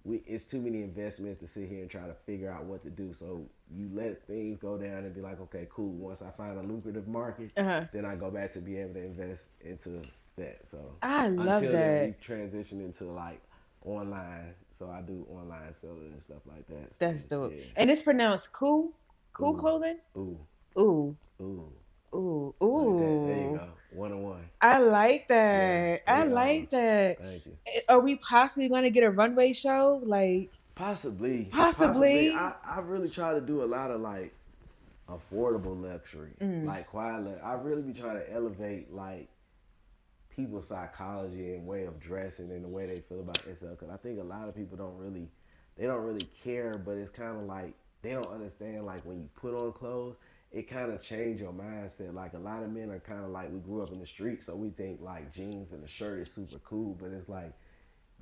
It's too many investments to sit here and try to figure out what to do. So you let things go down and be like, okay, cool. Once I find a lucrative market, Uh-huh. then I go back to be able to invest into that. So I love until then, we that. transition into like online. So I do online selling and stuff like that. So That's dope. yeah, And it's pronounced cool? Cool ooh, clothing? ooh, Ooh. ooh, Ooh. like that. There you Ooh. go. 101. I like Yeah, that. I like that. thank you. Are we possibly going to get a runway show? Like, Possibly. possibly? I really try to do a lot of like affordable luxury, Mm. like quiet. I really be trying to elevate like people's psychology and way of dressing and the way they feel about themselves. Because I think a lot of people they don't really care, but it's kind of like they don't understand like when you put on clothes, it kind of change your mindset. Like a lot of men are kind of like we grew up in the street, so we think like jeans and a shirt is super cool, but it's like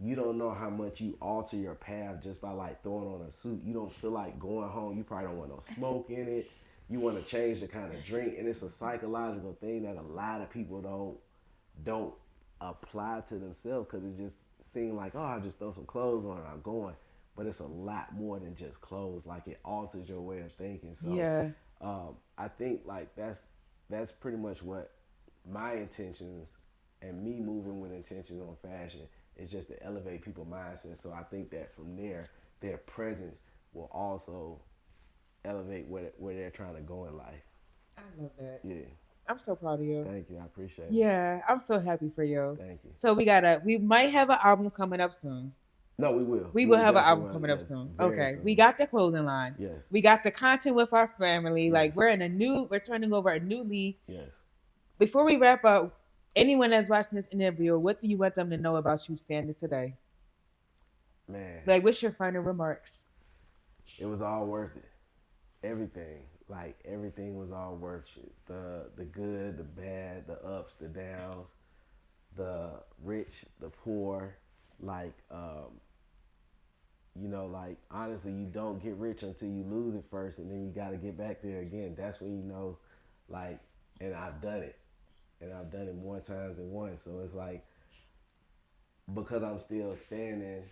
you don't know how much you alter your path just by like throwing on a suit. You don't feel like going home. You probably don't want no smoke in it. You want to change the kind of drink, and it's a psychological thing that a lot of people don't apply to themselves because it just seems like, oh, I just throw some clothes on and I'm going. But it's a lot more than just clothes. Like it alters your way of thinking. So Yeah. I think like that's pretty much what my intentions and me moving with intentions on fashion is just to elevate people's mindset. So I think that from there, their presence will also elevate where they're trying to go in life. I love that. Yeah. I'm so proud of you. Thank you. I appreciate it. Yeah, I'm so happy for you. Thank you. So we might have an album coming up soon. No, we will. We We will will have an definitely album want coming up yes, soon. very Okay. We soon. got the clothing line. Yes. We got the content with our family. Like Yes. we're turning over a new leaf. Yes. Before we wrap up, anyone that's watching this interview, what do you want them to know about you standing today? Man, Like, what's your final remarks? it was all worth it. Everything. Like everything was all worth it. The good, the bad, the ups, the downs, the rich, the poor. Like like honestly, you don't get rich until you lose it first, and then you got to get back there again. That's when you know, like, and I've done it, and I've done it more times than once. So it's like because I'm still standing,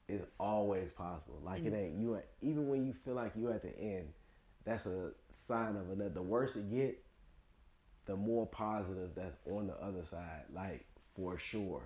it's always possible. Like it ain't you. Even when you feel like you at the end, that's a sign of another. The worse it get, the more positive that's on the other side. Like for sure,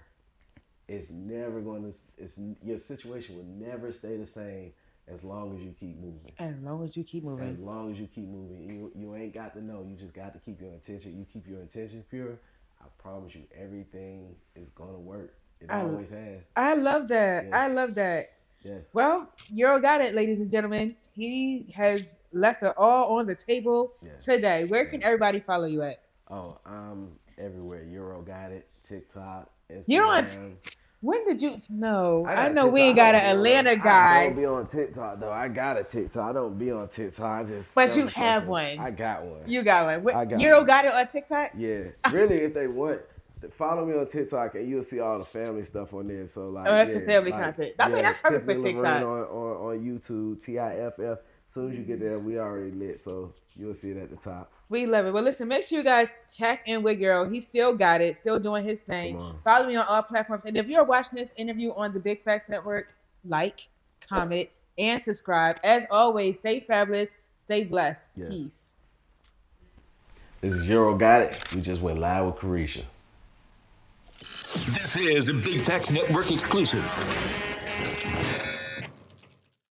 it's never going to. It's your situation will never stay the same as long as you keep moving. As long as you keep As moving. long as you keep moving, you ain't got to know. You just got to keep your intention. You keep your intention pure. I promise you, everything is gonna work. It I always has. I love that. Yes. I love that. Yes. Well, Euro got it, ladies and gentlemen. He has left it all on the table Yes. today. Where can Yes. everybody follow you at? Oh, I'm everywhere. Euro got it. TikTok, You're on. Instagram. When did you? No, I I got a know we TikTok. ain't I got don't an be on there. Atlanta I don't guy, be on TikTok though. I got a TikTok. I don't be on TikTok. I just. but That's you the first have one. one. I got one. You got one. I got Euro one. got it on TikTok. Yeah. Really, if they want, Follow me on TikTok and you'll see all the family stuff on there. So Oh, like that's the yeah, family like content. I mean, yeah, that's perfect for Tiffany Lorraine TikTok. on YouTube, TIFF. As soon as you get there, we already lit. So you'll see it at the top. We love it. Well, listen, make sure you guys check in with Girl. He still got it, still doing his Come thing. on. Follow me on all platforms. And if you're watching this interview on the Big Facts Network, like, comment, and subscribe. As always, stay fabulous, stay blessed. Yes. Peace. This is Euro Got It. We just went live with Carisha. This is a Big Facts Network exclusive.